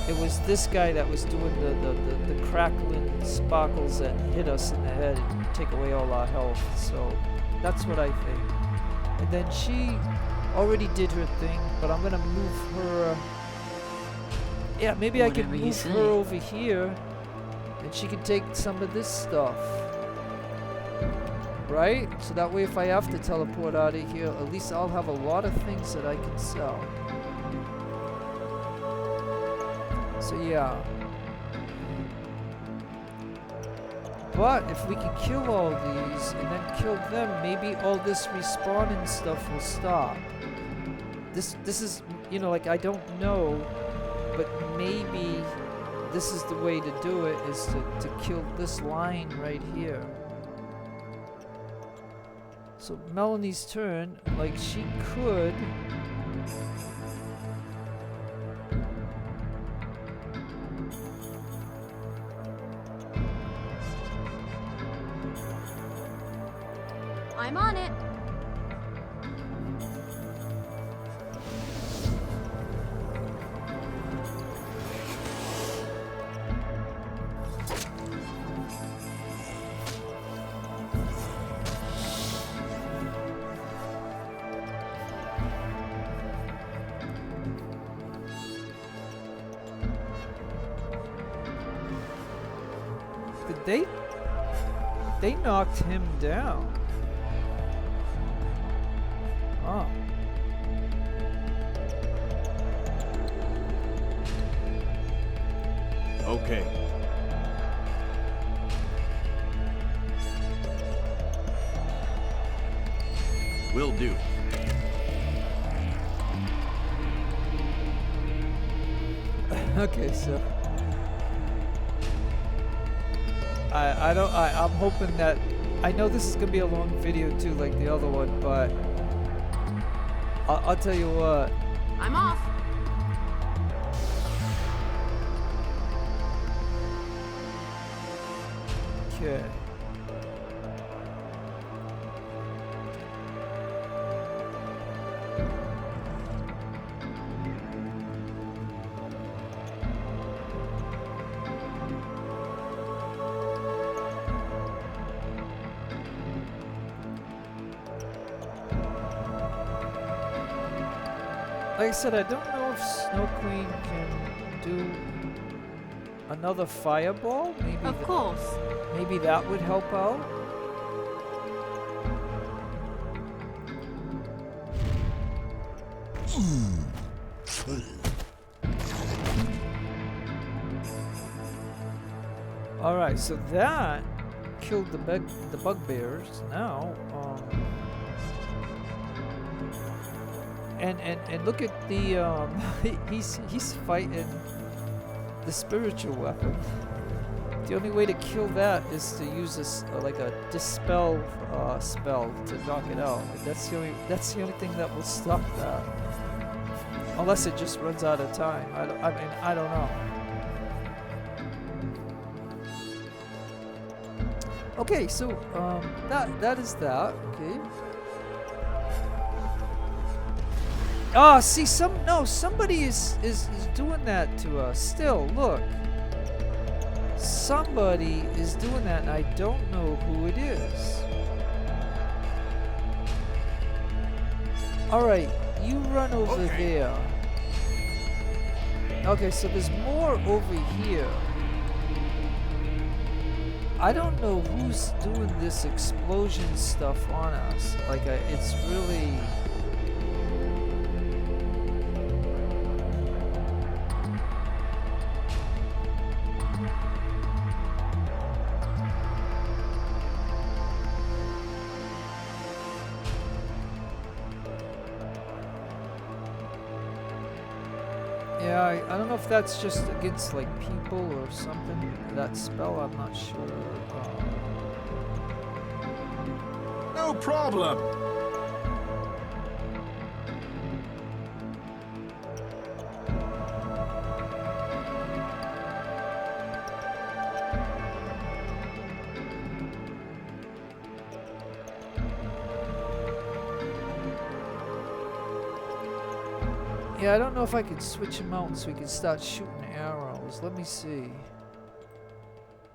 S1: It was this guy that was doing the crackling sparkles that hit us in the head and take away all our health. So that's what I think. And then she already did her thing, but I'm gonna move her. Yeah, maybe I can
S5: Whatever you
S1: move
S5: say.
S1: her over here, and she can take some of this stuff. Right? So that way if I have to teleport out of here, at least I'll have a lot of things that I can sell. So yeah. But if we can kill all these and then kill them, maybe all this respawning stuff will stop. This is, you know, like I don't know, but maybe this is the way to do it, is to kill this line right here. So Melanie's turn, like she could.
S3: I'm on it.
S1: They knocked him down. Oh.
S2: Okay. Will do.
S1: Okay, so I'm hoping that, I know this is gonna be a long video too, like the other one, but I'll tell you what.
S4: I'm off.
S1: Okay. Like I said, I don't know if Snow Queen can do another fireball. Maybe
S6: Of course.
S1: maybe that would help out. All right, so that killed the bugbears. Now, and look at the he's fighting the spiritual weapon. The only way to kill that is to use this like a dispel spell to knock it out. Like that's the only thing that will stop that. Unless it just runs out of time. I mean I don't know. Okay, so that is that. Okay. Ah, see, somebody is doing that to us. Still, look. Somebody is doing that, and I don't know who it is. All right, you run over there. Okay, so there's more over here. I don't know who's doing this explosion stuff on us. Like, it's really... Yeah, I don't know if that's just against, like, people or something. That spell, I'm not sure.
S2: No problem.
S1: Yeah, I don't know if I can switch him out so we can start shooting arrows. Let me see.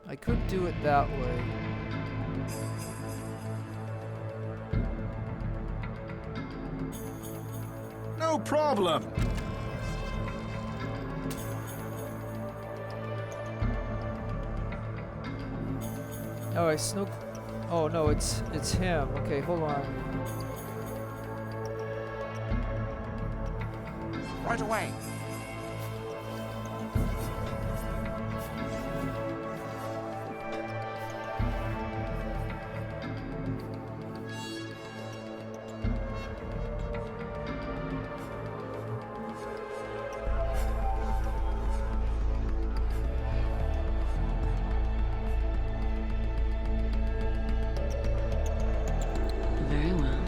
S1: I could do it that way.
S2: No problem.
S1: Alright, Snook. Oh no, it's him. Okay, hold on.
S2: Right away.
S5: Very well.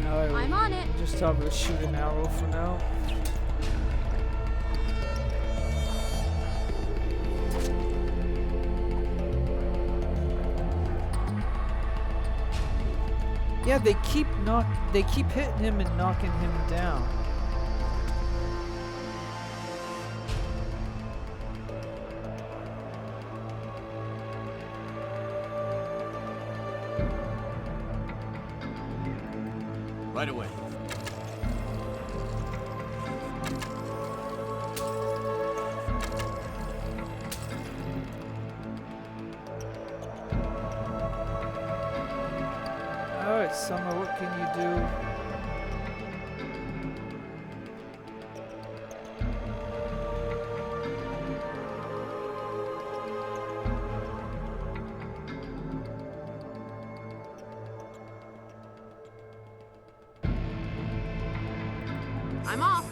S1: Alright,
S3: I'm on it.
S1: just have to shoot an arrow for now. Yeah, they keep hitting him and knocking him down.
S2: Right away.
S1: Alright, Summer, what can you do?
S4: I'm off.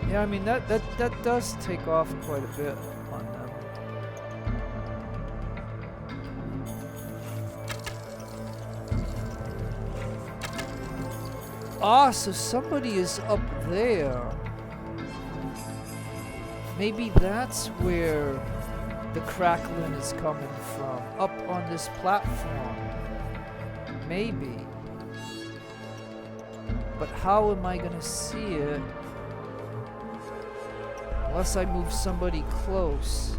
S1: Yeah, I mean that does take off quite a bit on them. Ah, so somebody is up there. Maybe that's where the crackling is coming from. Up on this platform. Maybe. But how am I gonna see it? Unless I move somebody close.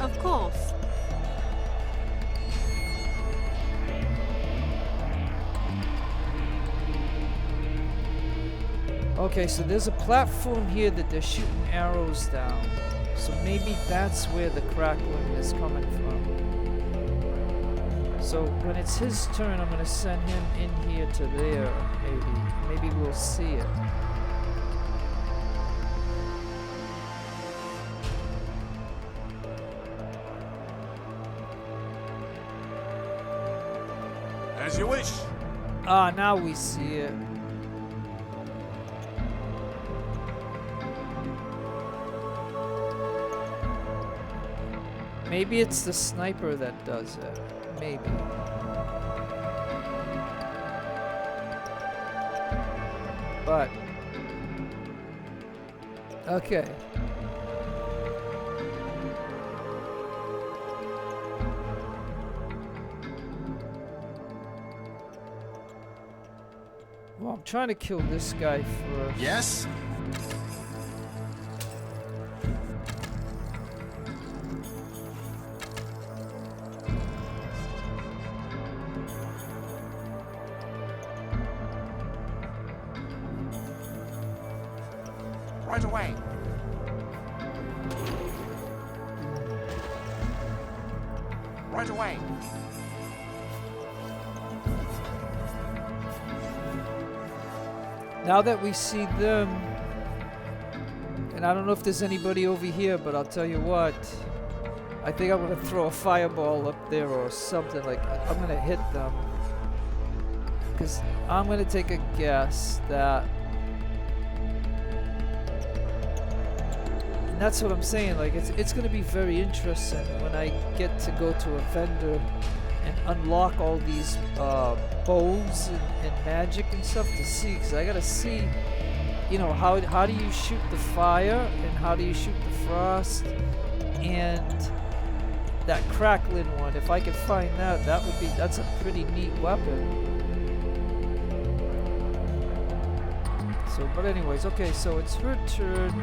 S6: Of course.
S1: Okay, so there's a platform here that they're shooting arrows down. So maybe that's where the crackling is coming from. So when it's his turn, I'm gonna send him in here to there, maybe. Maybe we'll see it.
S2: you wish.
S1: Ah, now we see it. Maybe it's the sniper that does it. Maybe. But okay. Well, I'm trying to kill this guy first.
S2: Yes? Right away. Right away.
S1: Now that we see them, and I don't know if there's anybody over here, but I'll tell you what, I think I'm gonna throw a fireball up there or something, like I'm gonna hit them. Because I'm gonna take a guess that, and that's what I'm saying, like it's gonna be very interesting when I get to go to a vendor and unlock all these bows and magic and stuff to see, because I gotta see, you know, how do you shoot the fire and how do you shoot the frost and that crackling one. If I could find that, that's a pretty neat weapon. So, but anyways, okay, so it's her turn.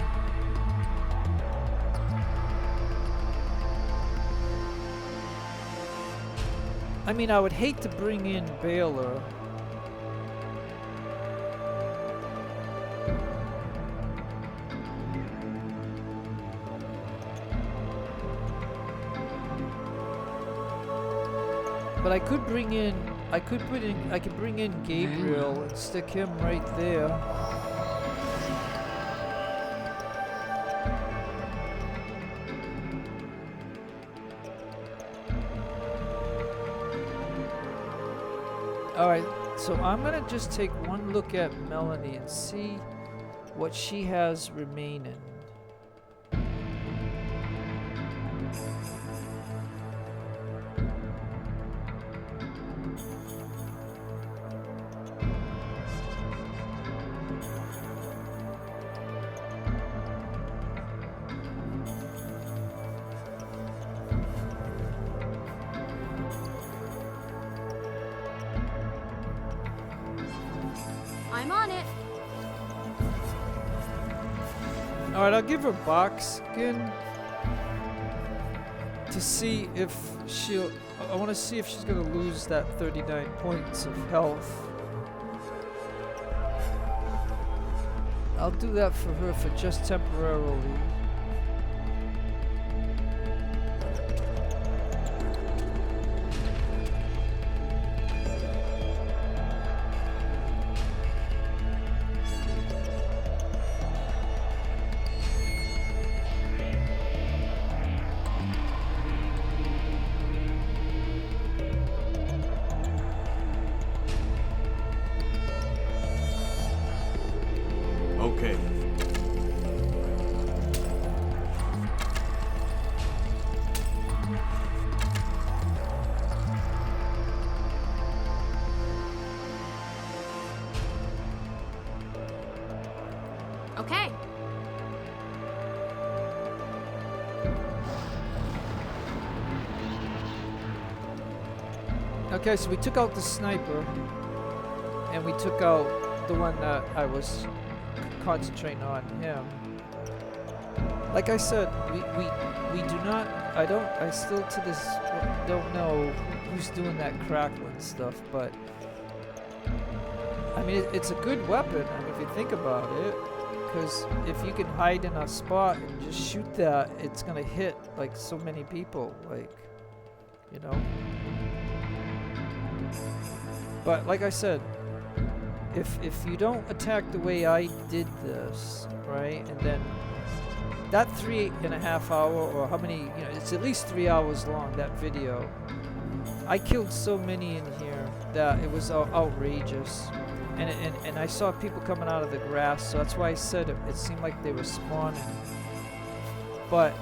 S1: I mean, I would hate to bring in Baylor. But I could bring in, I could bring in Gabriel and stick him right there. Alright, so I'm gonna just take one look at Melanie and see what she has remaining.
S3: I'm on it.
S1: Alright, I'll give her box skin to see if she'll. I want to see if she's gonna lose that 39 points of health. I'll do that for her for just temporarily.
S2: Okay.
S4: Okay.
S1: Okay, so we took out the sniper, and we took out the one that I was concentrating on him. Like I said, we do not. I still to this don't know who's doing that crackling stuff, but I mean it's a good weapon. I mean, if you think about it, because if you can hide in a spot and just shoot that, it's gonna hit like so many people, like, you know. But like I said, if you don't attack the way I did this, right, and then that 3.5 hour or how many, you know, it's at least 3 hours long, that video. I killed so many in here that it was outrageous. And I saw people coming out of the grass, so that's why I said it seemed like they were spawning. But,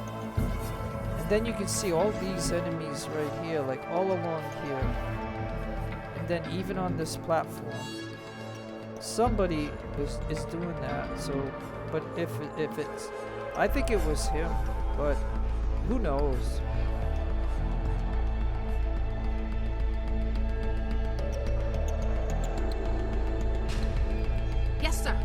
S1: and then you can see all these enemies right here, like all along here. And then even on this platform. Somebody is doing that, so, but if it's, I think it was him, but who knows?
S4: Yes, sir.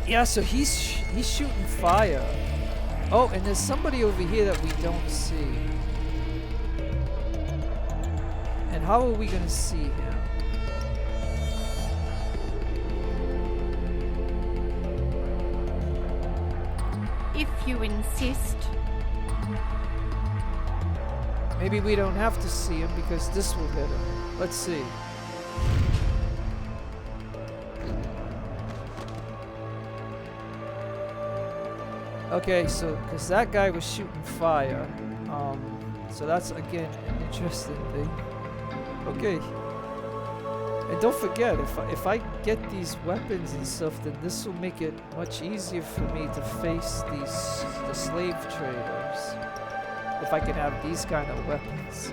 S1: Yeah, so he's shooting fire. Oh, and there's somebody over here that we don't see. And how are we gonna see him?
S6: If you insist.
S1: Maybe we don't have to see him because this will hit him. Let's see. Okay, so because that guy was shooting fire, so that's again an interesting thing. Okay, and don't forget, if I get these weapons and stuff, then this will make it much easier for me to face the slave traders. If I can have these kind of weapons.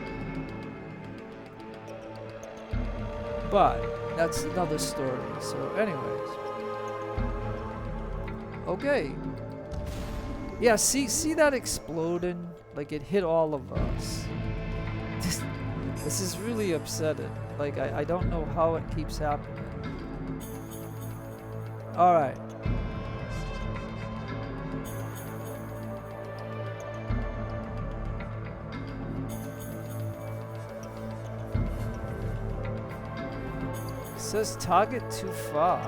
S1: But that's another story. So anyways. Okay. Yeah, see that exploding? Like it hit all of us. This is really upsetting. Like I don't know how it keeps happening. Alright. It says target too far.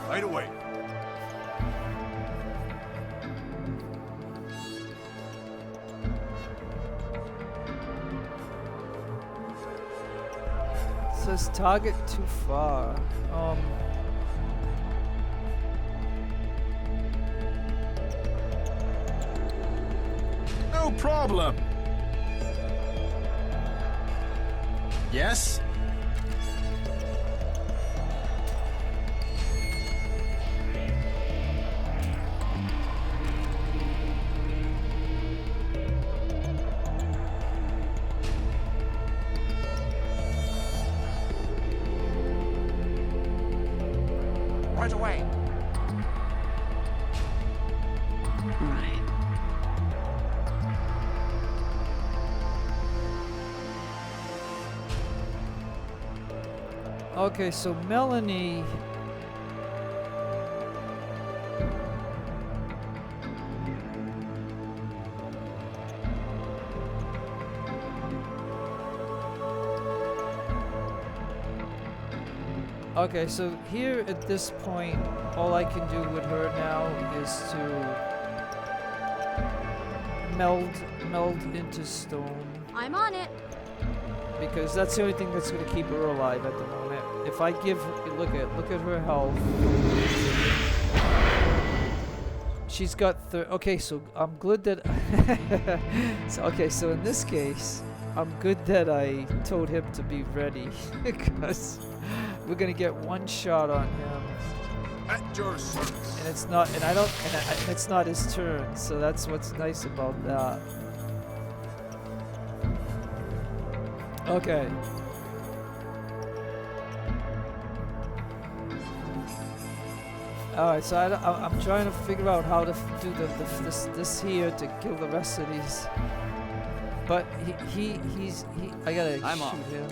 S2: Right away.
S1: It says target too far.
S2: No problem. Yes? Right away.
S5: Right.
S1: Okay, so Melanie. Okay, so here at this point, all I can do with her now is to meld into stone.
S3: I'm on it.
S1: Because that's the only thing that's going to keep her alive at the moment. If I give, look at her health. She's got okay, so I'm good that so in this case, I'm good that I told him to be ready because we're going to get one shot on him.
S2: At your service.
S1: And it's not and it's not his turn, so that's what's nice about that. Okay. Alright, so I'm trying to figure out how to do this here to kill the rest of these. But he's I gotta shoot him.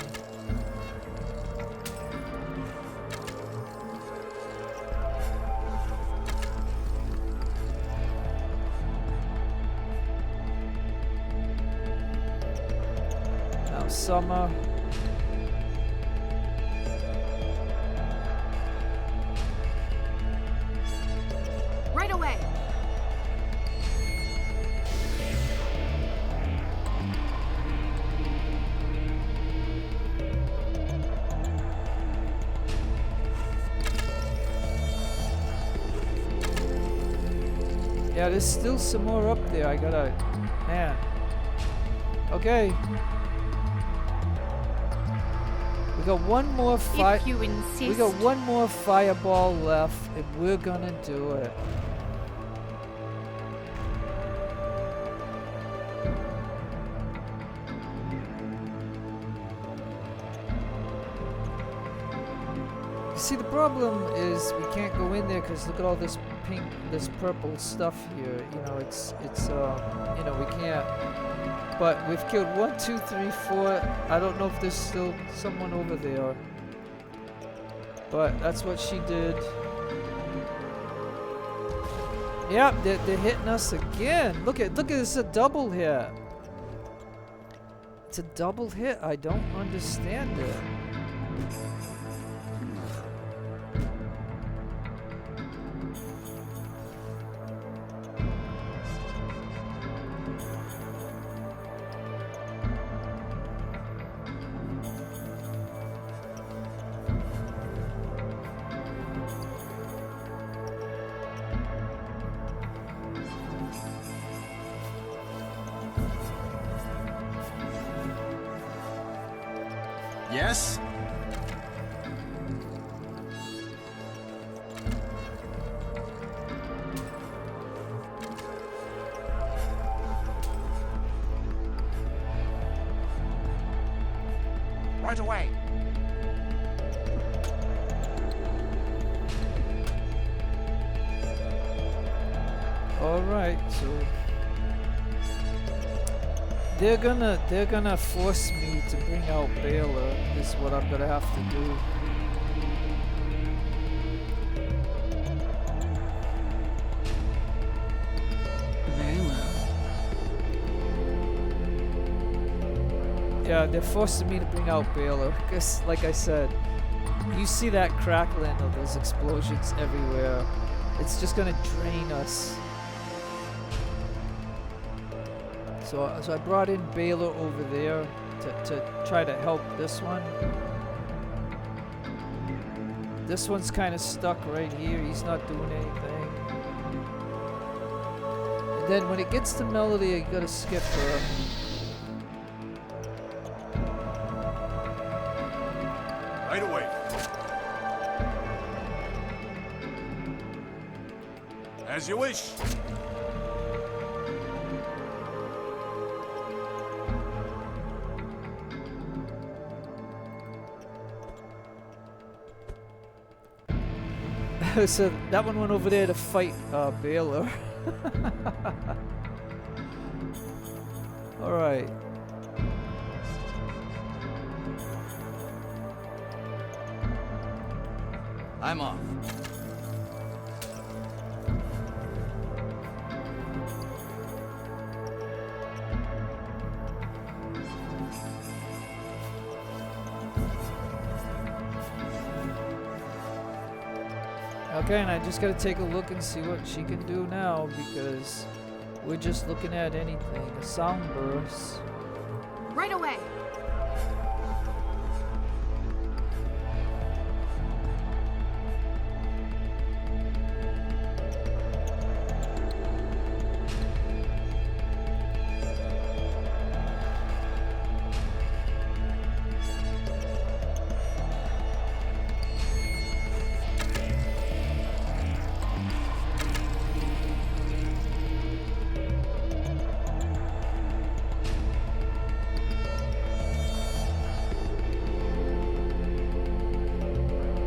S1: Now Summer.
S4: Right away.
S1: Yeah, there's still some more up there. I gotta... Man. Okay. We got one more fire...
S6: If you insist.
S1: We got one more fireball left, and we're gonna do it. See, the problem is we can't go in there because look at all this pink, this purple stuff here. You know, it's you know, we can't. But we've killed 1, 2, 3, 4. I don't know if there's still someone over there. But that's what she did. Yep, they're hitting us again. Look at it's a double hit. It's a double hit. I don't understand it.
S2: Yes? Right away.
S1: All right, so they're gonna force me to bring out Baylor. Is what I'm gonna have to do.
S5: Very well.
S1: Yeah, they're forcing me to bring out Baylor because, like I said, you see that crackling of those explosions everywhere. It's just gonna drain us. So I brought in Baylor over there to try to help this one. This one's kind of stuck right here. He's not doing anything. And then when it gets to Melody, you gotta skip her.
S2: Right away. As you wish.
S1: So that one went over there to fight Baylor. All right.
S7: I'm off.
S1: Okay, and I just gotta take a look and see what she can do now because we're just looking at anything. A sound burst.
S4: Right away.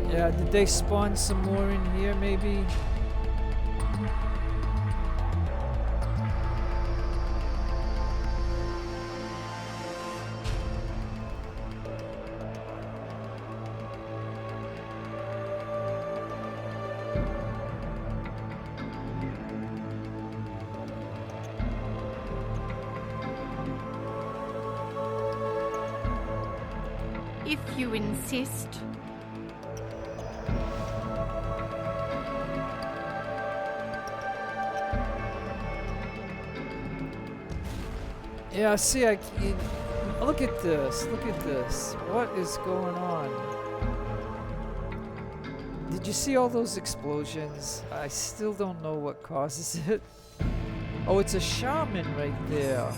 S1: Yeah, did they spawn some more in here maybe?
S6: If you insist.
S1: Yeah, see, look at this. Look at this. What is going on? Did you see all those explosions? I still don't know what causes it. Oh, it's a shaman right there.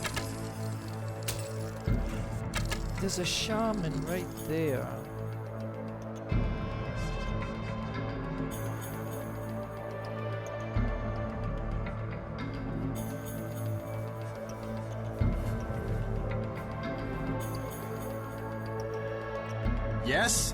S1: There's a shaman right there.
S2: Yes?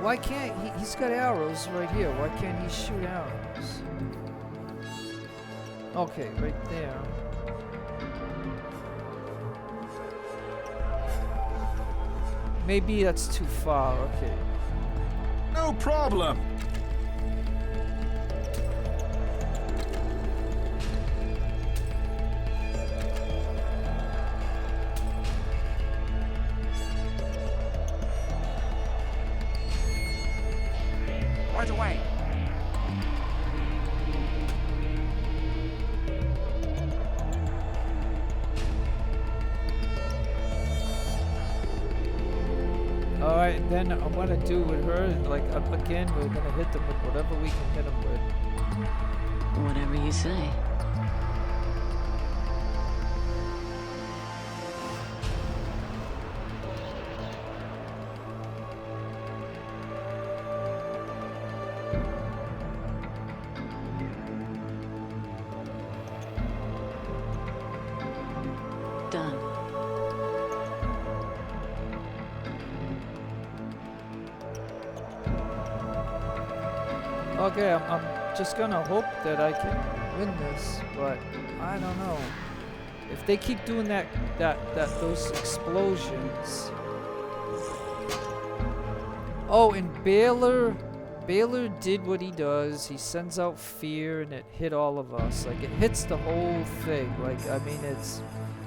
S1: Why can't he's got arrows right here. Why can't he shoot arrows? Okay, right there. Maybe that's too far. Okay.
S2: No problem. Right away.
S1: Alright, then I'm gonna do with her, like, again, we're gonna hit them with whatever we can hit them with.
S5: Whatever you say. Done.
S1: Okay, I'm just gonna hope that I can win this, but I don't know. If they keep doing those explosions. Oh, and Baylor did what he does. He sends out fear, and it hit all of us. Like, it hits the whole thing. Like, I mean,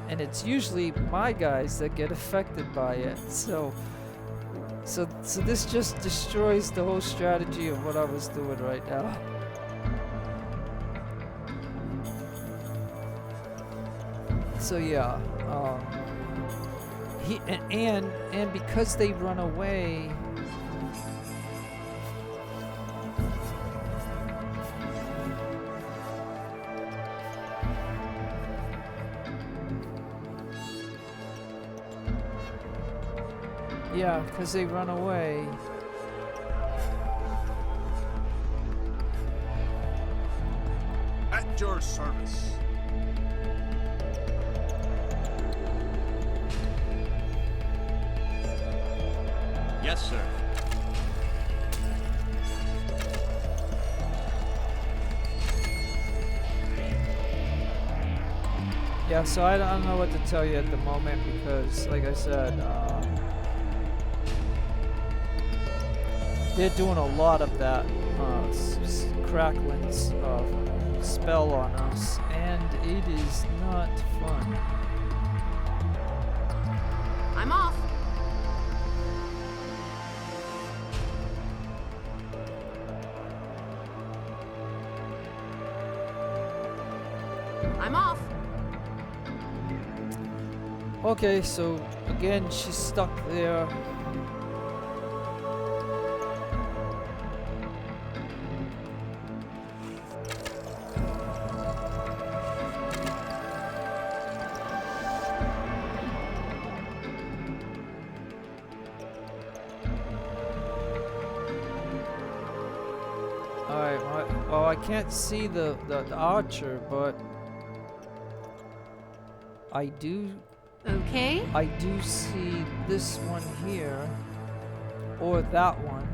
S1: it's usually my guys that get affected by it. So this just destroys the whole strategy of what I was doing right now. So yeah, and because they run away. Yeah, because they run away.
S2: At your service. Yes, sir.
S1: Yeah, so I don't know what to tell you at the moment because, like I said, they're doing a lot of that crackling spell on us, and it is not fun.
S4: I'm off. I'm off.
S1: Okay, so again, she's stuck there. Alright, well, I can't see the archer, but I do see this one here, or that one.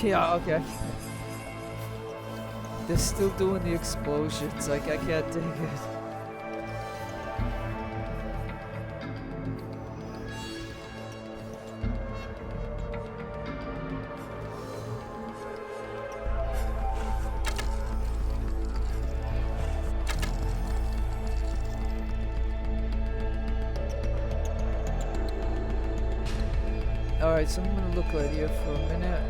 S1: Yeah, okay. They're still doing the explosions, like I can't take it. Alright, so I'm gonna look right here for a minute.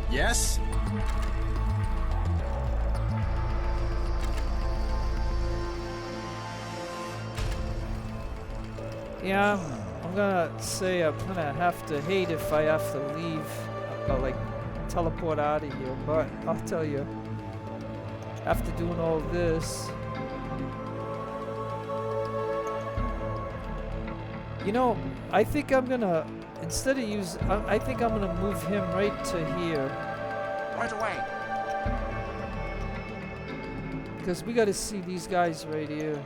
S2: Yes?
S1: Yeah, I'm gonna say I'm gonna have to hate if I have to leave, like teleport out of here, but I'll tell you, after doing all this, you know, I think I'm gonna, instead of use, I think I'm gonna move him right to here,
S2: Right away.
S1: because we gotta see these guys right here.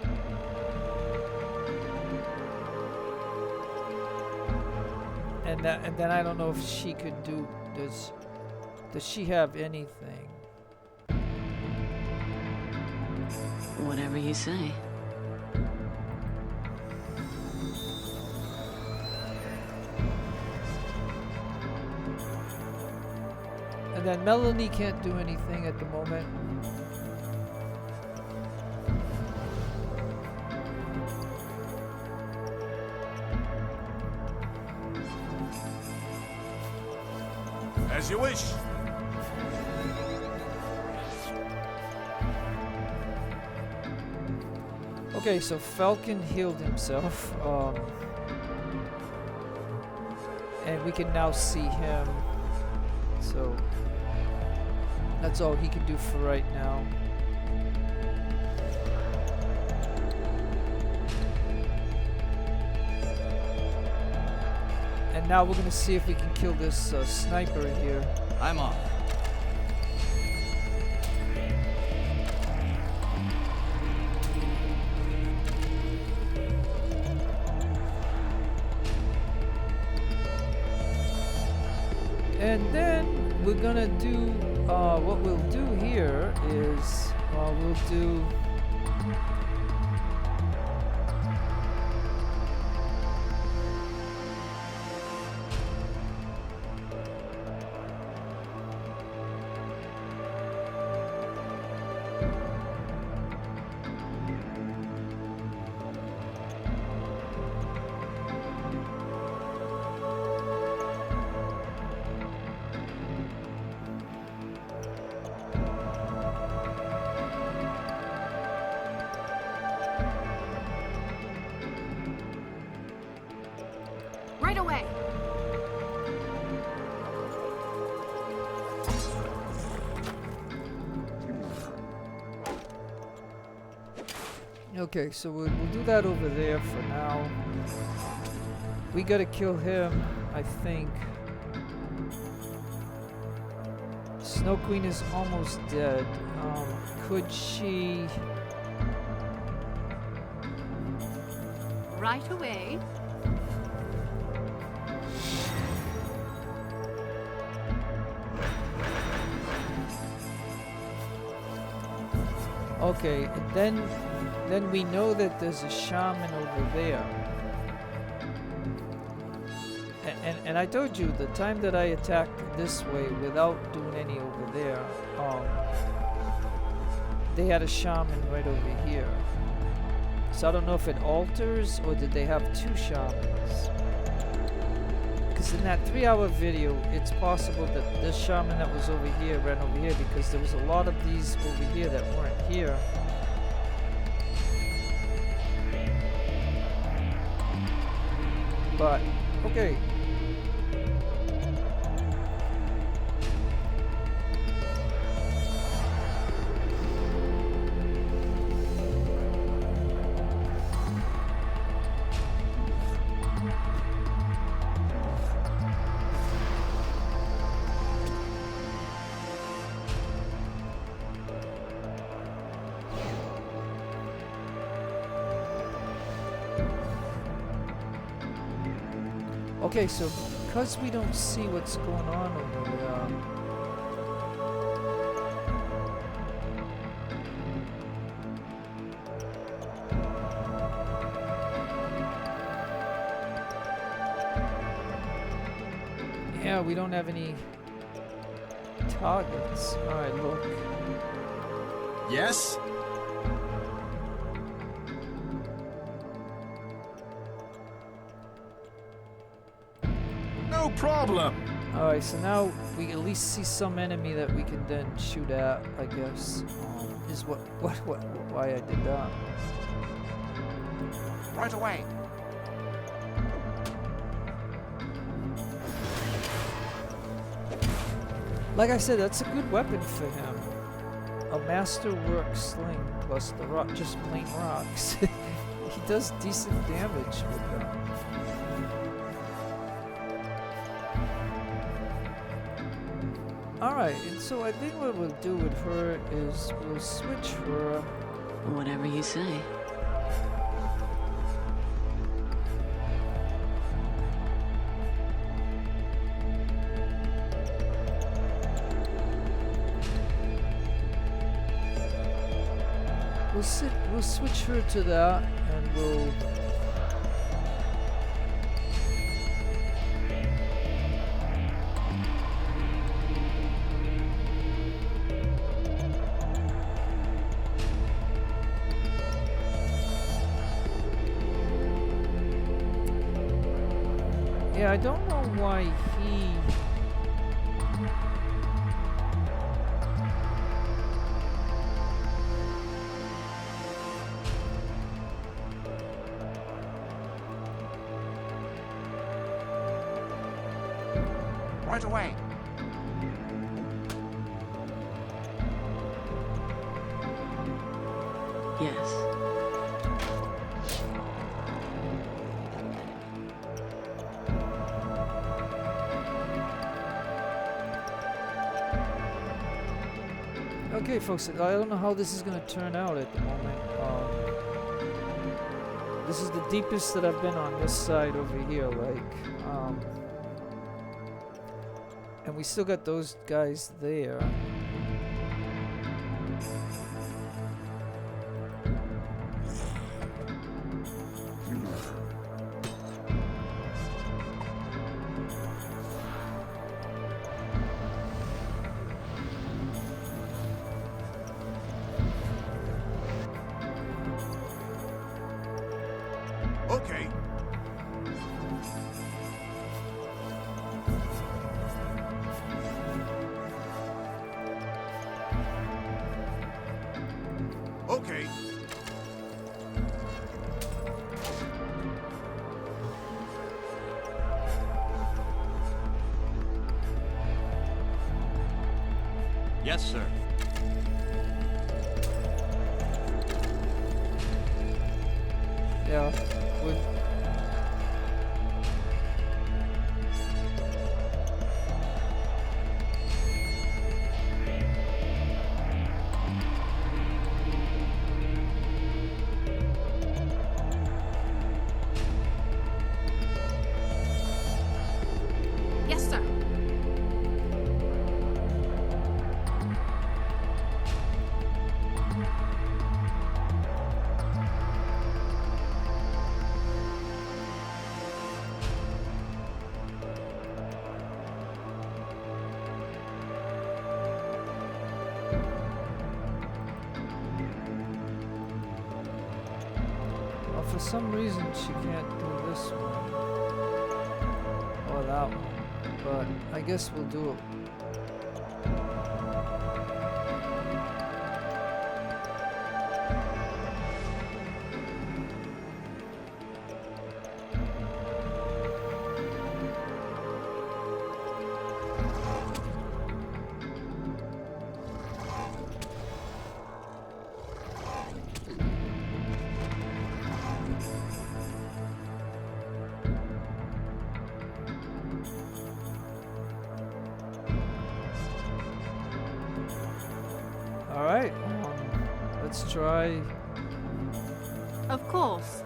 S1: And then I don't know if she could do, does she have anything?
S5: Whatever you say.
S1: And then Melanie can't do anything at the moment.
S2: As you wish.
S1: Okay, so Falcon healed himself, and we can now see him. So that's all he can do for right now. And now we're gonna see if we can kill this sniper here.
S2: I'm off.
S1: And then we're gonna do, what we'll do here is, we'll do,
S4: Right away.
S1: okay, so we'll do that over there for now. We gotta kill him, I think. Snow Queen is almost dead. Could she...
S6: Right away.
S1: Okay, and then we know that there's a shaman over there. And I told you the time that I attacked this way without doing any over there, they had a shaman right over here. So I don't know if it alters or did they have two shamans. Because in that 3-hour video, it's possible that this shaman that was over here ran over here because there was a lot of these over here that weren't here. But, okay. Okay, so because we don't see what's going on over there, Yeah, we don't have any targets. Alright, look.
S2: Yes? No problem.
S1: Alright, so now we at least see some enemy that we can then shoot at, I guess. Is why I did that.
S2: Right away.
S1: Like I said, that's a good weapon for him. A masterwork sling plus the rock, just plain rocks. He does decent damage with them. Alright, and so I think what we'll do with her is we'll switch her.
S5: Whatever you say.
S1: We'll switch her to that, and we'll. Yeah, I don't know why he.
S2: Right away.
S5: Yes.
S1: Okay, folks, I don't know how this is going to turn out at the moment. This is the deepest that I've been on this side over here, like, and we still got those guys there.
S2: Okay. Okay.
S7: Yes, sir.
S1: Yeah, would.
S4: Yes, sir.
S1: Well, for some reason she can't do this one or that one, but I guess we'll do it. All right, let's try.
S6: Of course.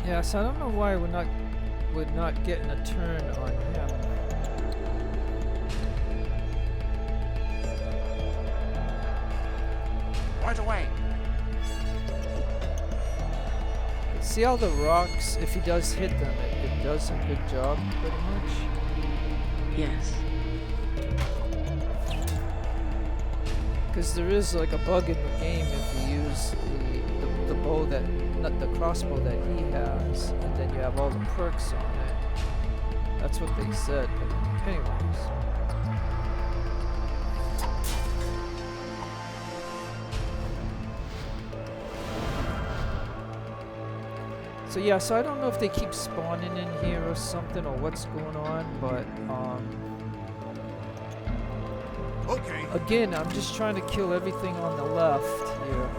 S1: Yeah, so I don't know why we're not getting a turn on him.
S2: Right away.
S1: See how the rocks, if he does hit them, it does a good job, pretty much.
S5: Yes.
S1: Because there is like a bug in the game if you use the bow that, not the crossbow that he has, and then you have all the perks on it. That's what they said, but anyways. So yeah, so I don't know if they keep spawning in here or something or what's going on, but
S2: Okay.
S1: again, I'm just trying to kill everything on the left here.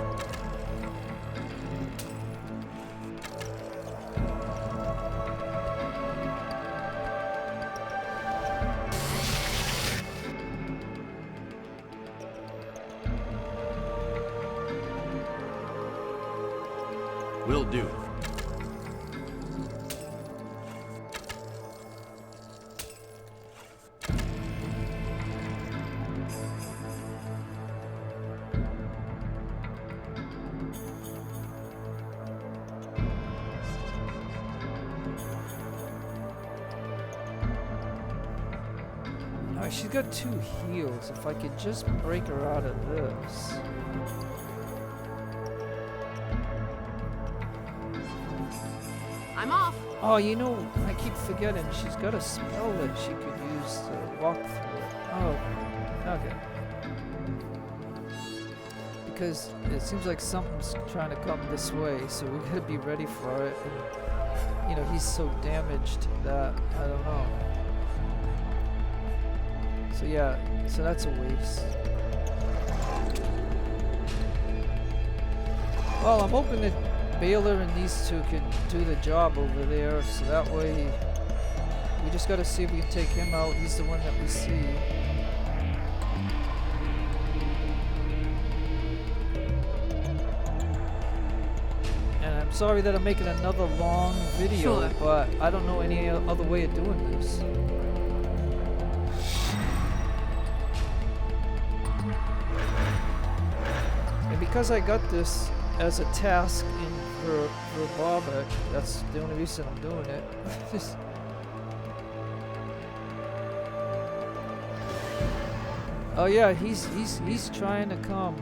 S7: Will do.
S1: Alright, she's got 2 heals. If I could just break her out of this.
S4: I'm off.
S1: Oh, you know, I keep forgetting. She's got a spell that she could use to walk through it. Oh, okay. Because it seems like something's trying to come this way, so we gotta be ready for it. And, you know, he's so damaged that, I don't know. So yeah, so that's a waste. Well, I'm hoping that Baylor and these two can do the job over there, so that way we just gotta see if we can take him out. He's the one that we see. And I'm sorry that I'm making another long video,
S4: Sure.
S1: but I don't know any other way of doing this. And because I got this as a task in Verbobonc, that's the only reason I'm doing it. Just oh yeah, he's trying to come.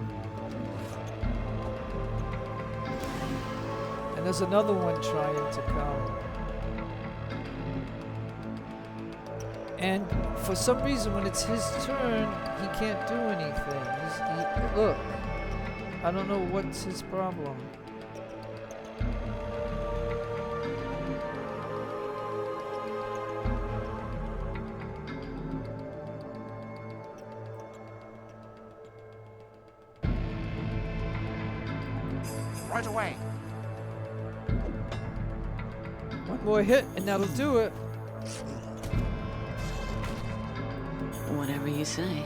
S1: And there's another one trying to come. And for some reason, when it's his turn, he can't do anything. Look, I don't know what's his problem.
S2: Right away.
S1: One more hit, and that'll do it.
S5: Whatever you say.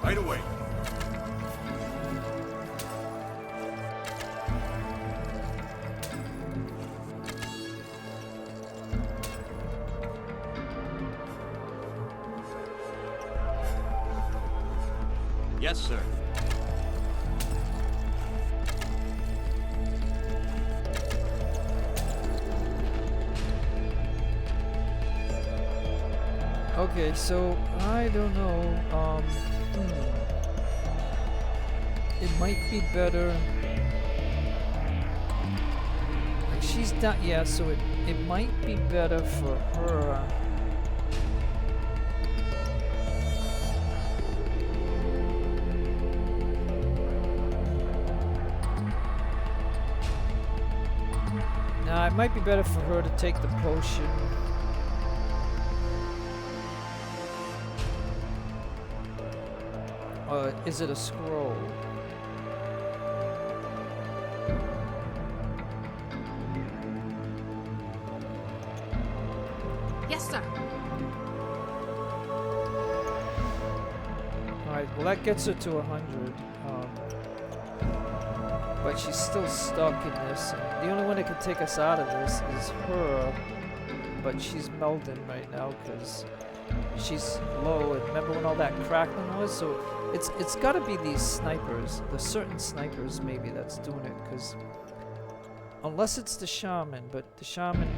S2: Right away.
S7: Yes, sir.
S1: Okay, so I don't know. It might be better. Like she's done, yeah. So it might be better for her. Nah, it might be better for her to take the potion. Is it a scroll?
S4: Yes, sir.
S1: Alright, well that gets her to 100. But she's still stuck in this. And the only one that can take us out of this is her. But she's melding right now because she's low. And remember when all that crackling was? So it's got to be these snipers. The certain snipers maybe that's doing it. Because unless it's the shaman. But the shaman...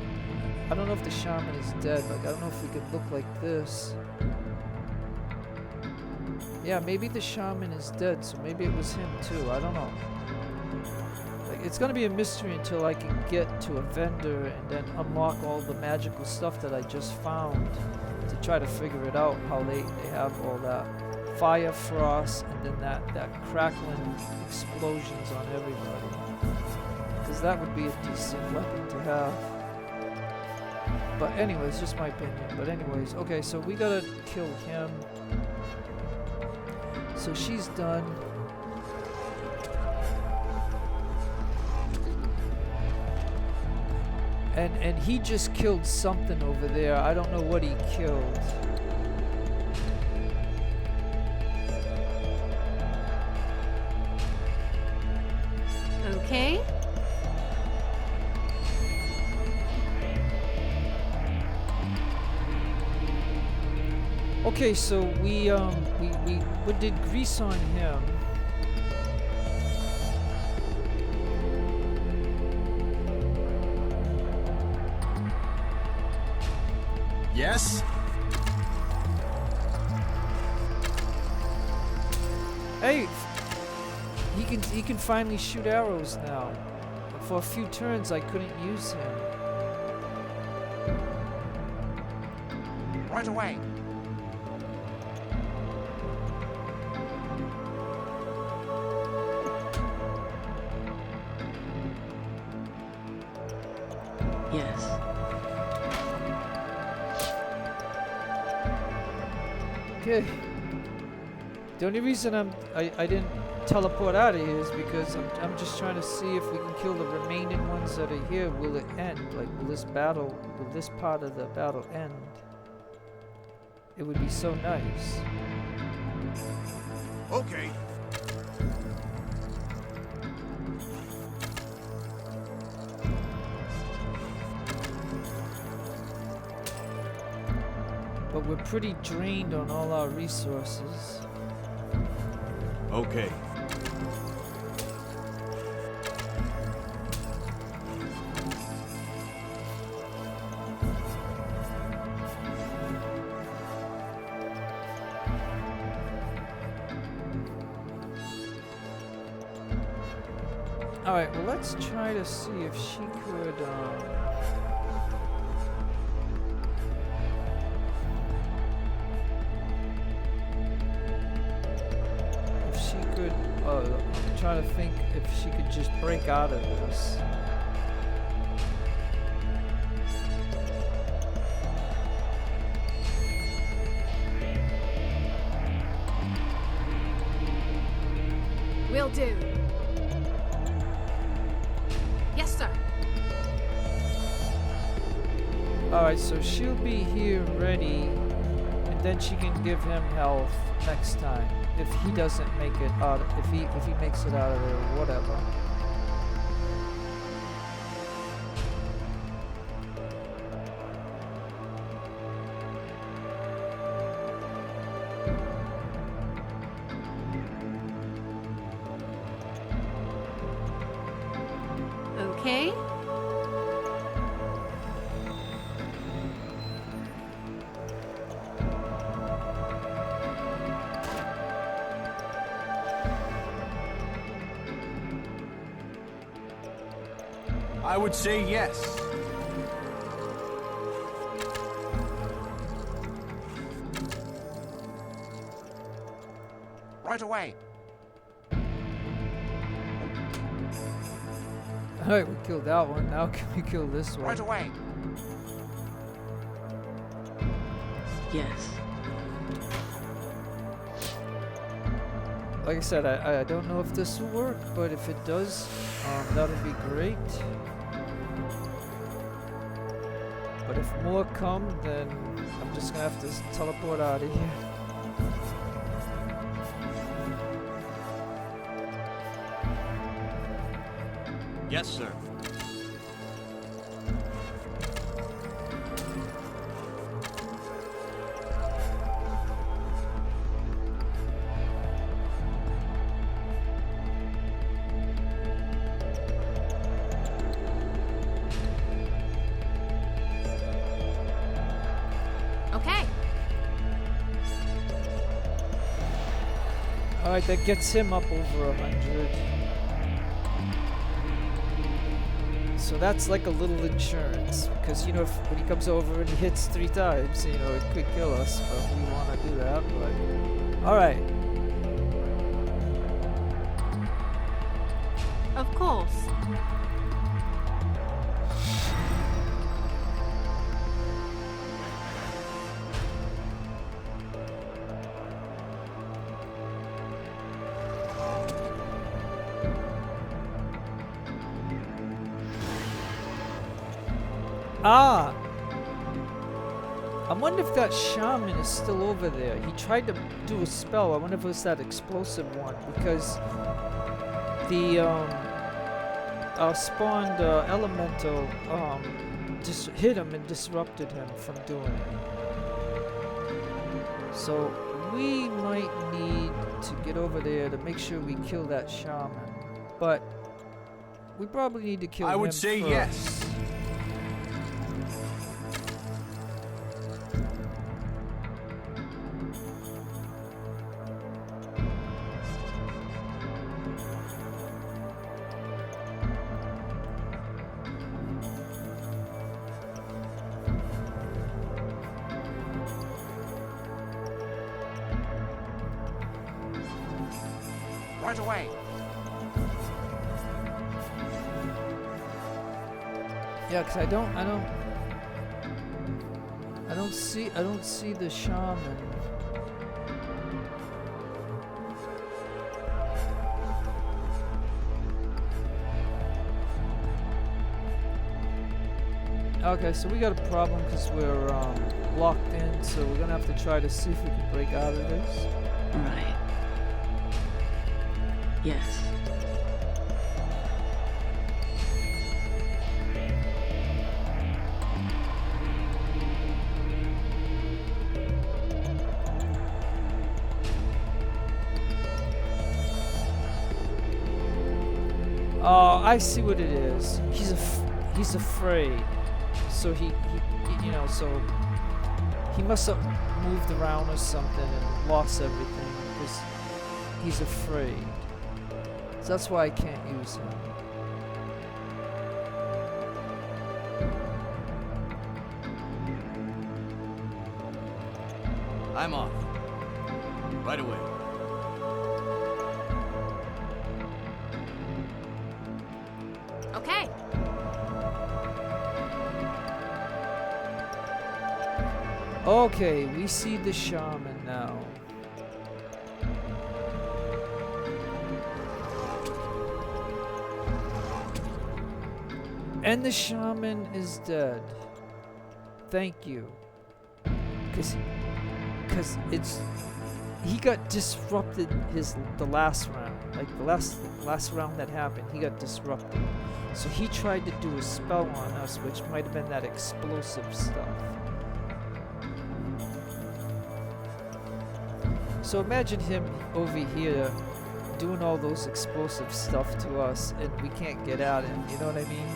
S1: I don't know if the shaman is dead. Like, I don't know if we could look like this. Yeah, maybe the shaman is dead, so maybe it was him too. I don't know. Like, it's gonna be a mystery until I can get to a vendor and then unlock all the magical stuff that I just found to try to figure it out. How they have all that fire frost and then that crackling explosions on everybody. Because that would be a decent weapon to have. But anyways, just my opinion. But anyways, okay, so we gotta kill him. So she's done. And he just killed something over there. I don't know what he killed.
S6: Okay.
S1: Okay, so we did grease on him.
S2: Yes?
S1: Hey, he can finally shoot arrows now. For a few turns, I couldn't use him.
S2: Right away.
S5: Yes.
S1: Okay. The only reason I didn't teleport out of here is because I'm just trying to see if we can kill the remaining ones that are here. Will it end? Like, will this part of the battle end? It would be so nice.
S2: Okay.
S1: But we're pretty drained on all our resources.
S7: Okay.
S1: Alright, well let's try to see if she could, I'm trying to think if she could just break out of this.
S4: Will do. Yes, sir.
S1: Alright, so she'll be here ready, and then she can give him health next time. If he doesn't make it out, if he makes it out of there, or whatever.
S6: Okay.
S2: I would say yes. Right away.
S1: Alright, we killed that one. Now can we kill this one?
S2: Right away.
S5: Yes.
S1: Like I said, I don't know if this will work, but if it does, that'll be great. But if more come, then I'm just gonna have to teleport out of here.
S7: Yes, sir.
S3: Okay.
S1: Alright, that gets him up over 100. So that's like a little insurance, because you know when he comes over and he hits 3 times, you know, it could kill us, but we want to do that. But all right,
S6: Of course.
S1: I wonder if that shaman is still over there. He tried to do a spell. I wonder if it was that explosive one, because the spawned elemental just hit him and disrupted him from doing it. So we might need to get over there to make sure we kill that shaman, but we probably need to kill him
S2: I would say
S1: first.
S2: yes.
S8: Right away.
S1: Yeah, cause I don't see the shaman. Okay, so we got a problem because we're locked in, so we're gonna have to try to see if we can break out of this.
S5: Right. Yes.
S1: Oh, I see what it is. He's afraid. So he you know, so he must have moved around or something and lost everything because he's afraid. So that's why I can't use him.
S7: I'm off. Right away.
S3: Okay.
S1: Okay, we see the shaman now. And the shaman is dead. Thank you. Cause he got disrupted the last round. Like the last round that happened, he got disrupted. So he tried to do a spell on us, which might have been that explosive stuff. So imagine him over here doing all those explosive stuff to us, and we can't get at him. You know what I mean?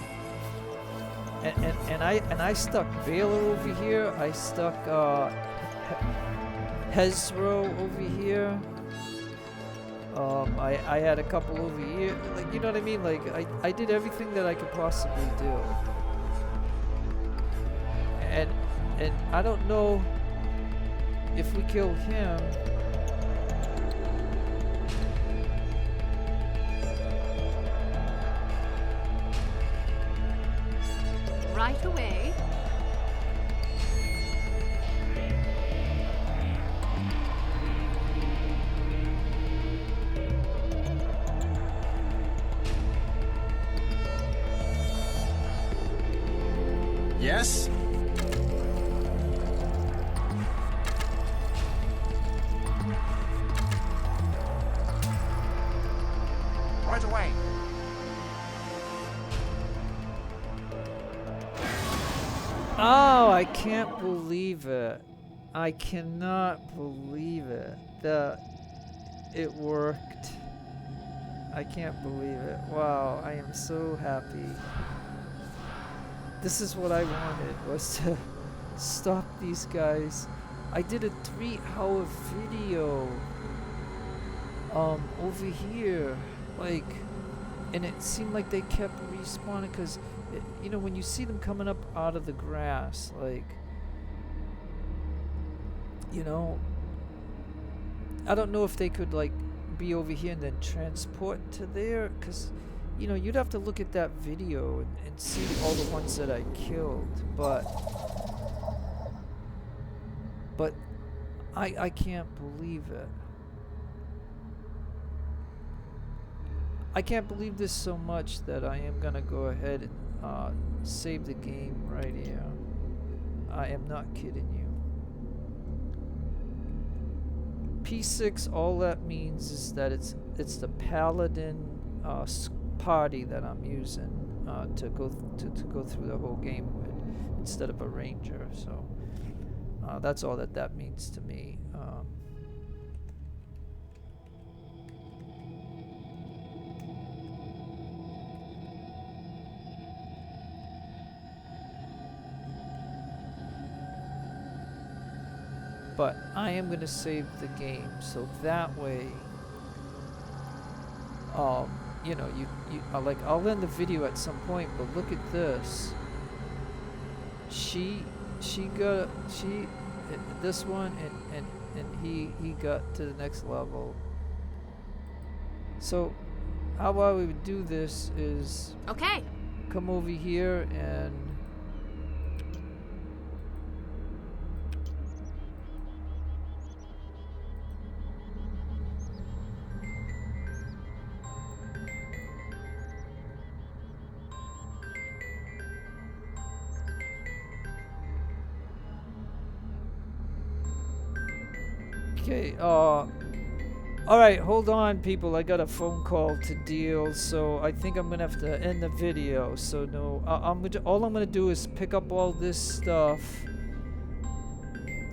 S1: And I stuck Baylor over here. I stuck Hezro over here. I had a couple over here. Like, you know what I mean? Like I did everything that I could possibly do. And I don't know if we kill him.
S6: Right away.
S2: Yes?
S1: Oh, I can't believe it. I cannot believe it. That it worked. I can't believe it. Wow, I am so happy. This is what I wanted, was to stop these guys. I did a 3-hour video over here, like, and it seemed like they kept respawning because, you know, when you see them coming up out of the grass, like, you know, I don't know if they could like be over here and then transport to there, because, you know, you'd have to look at that video and see all the ones that I killed, but I can't believe it. I can't believe this so much that I am gonna go ahead and save the game right here. I am not kidding you. P6, all that means is that it's the paladin party that I'm using to go through the whole game with, instead of a ranger. So that's all that means to me. But I am going to save the game, so that way, you know, you like, I'll end the video at some point, but look at this. This one, and he got to the next level. So how I would do this is
S4: Okay.
S1: come over here and okay, alright, hold on people, I got a phone call to deal, so I think I'm gonna have to end the video. So no, all I'm gonna do is pick up all this stuff.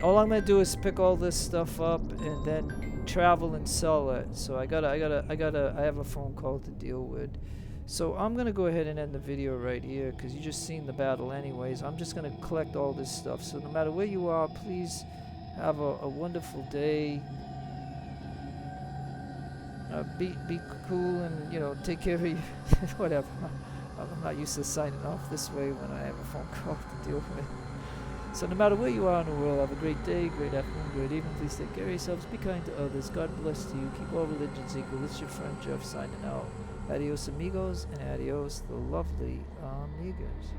S1: All I'm gonna do is pick all this stuff up and then travel and sell it. So I have a phone call to deal with. So I'm gonna go ahead and end the video right here, because you just seen the battle anyways. I'm just gonna collect all this stuff. So no matter where you are, please have a wonderful day. Be cool, and, you know, take care of you. Whatever. I'm not used to signing off this way when I have a phone call to deal with. So no matter where you are in the world, have a great day, great afternoon, great evening. Please take care of yourselves. Be kind to others. God bless to you. Keep all religions equal. This is your friend Jeff signing out. Adios amigos, and adios the lovely amigos.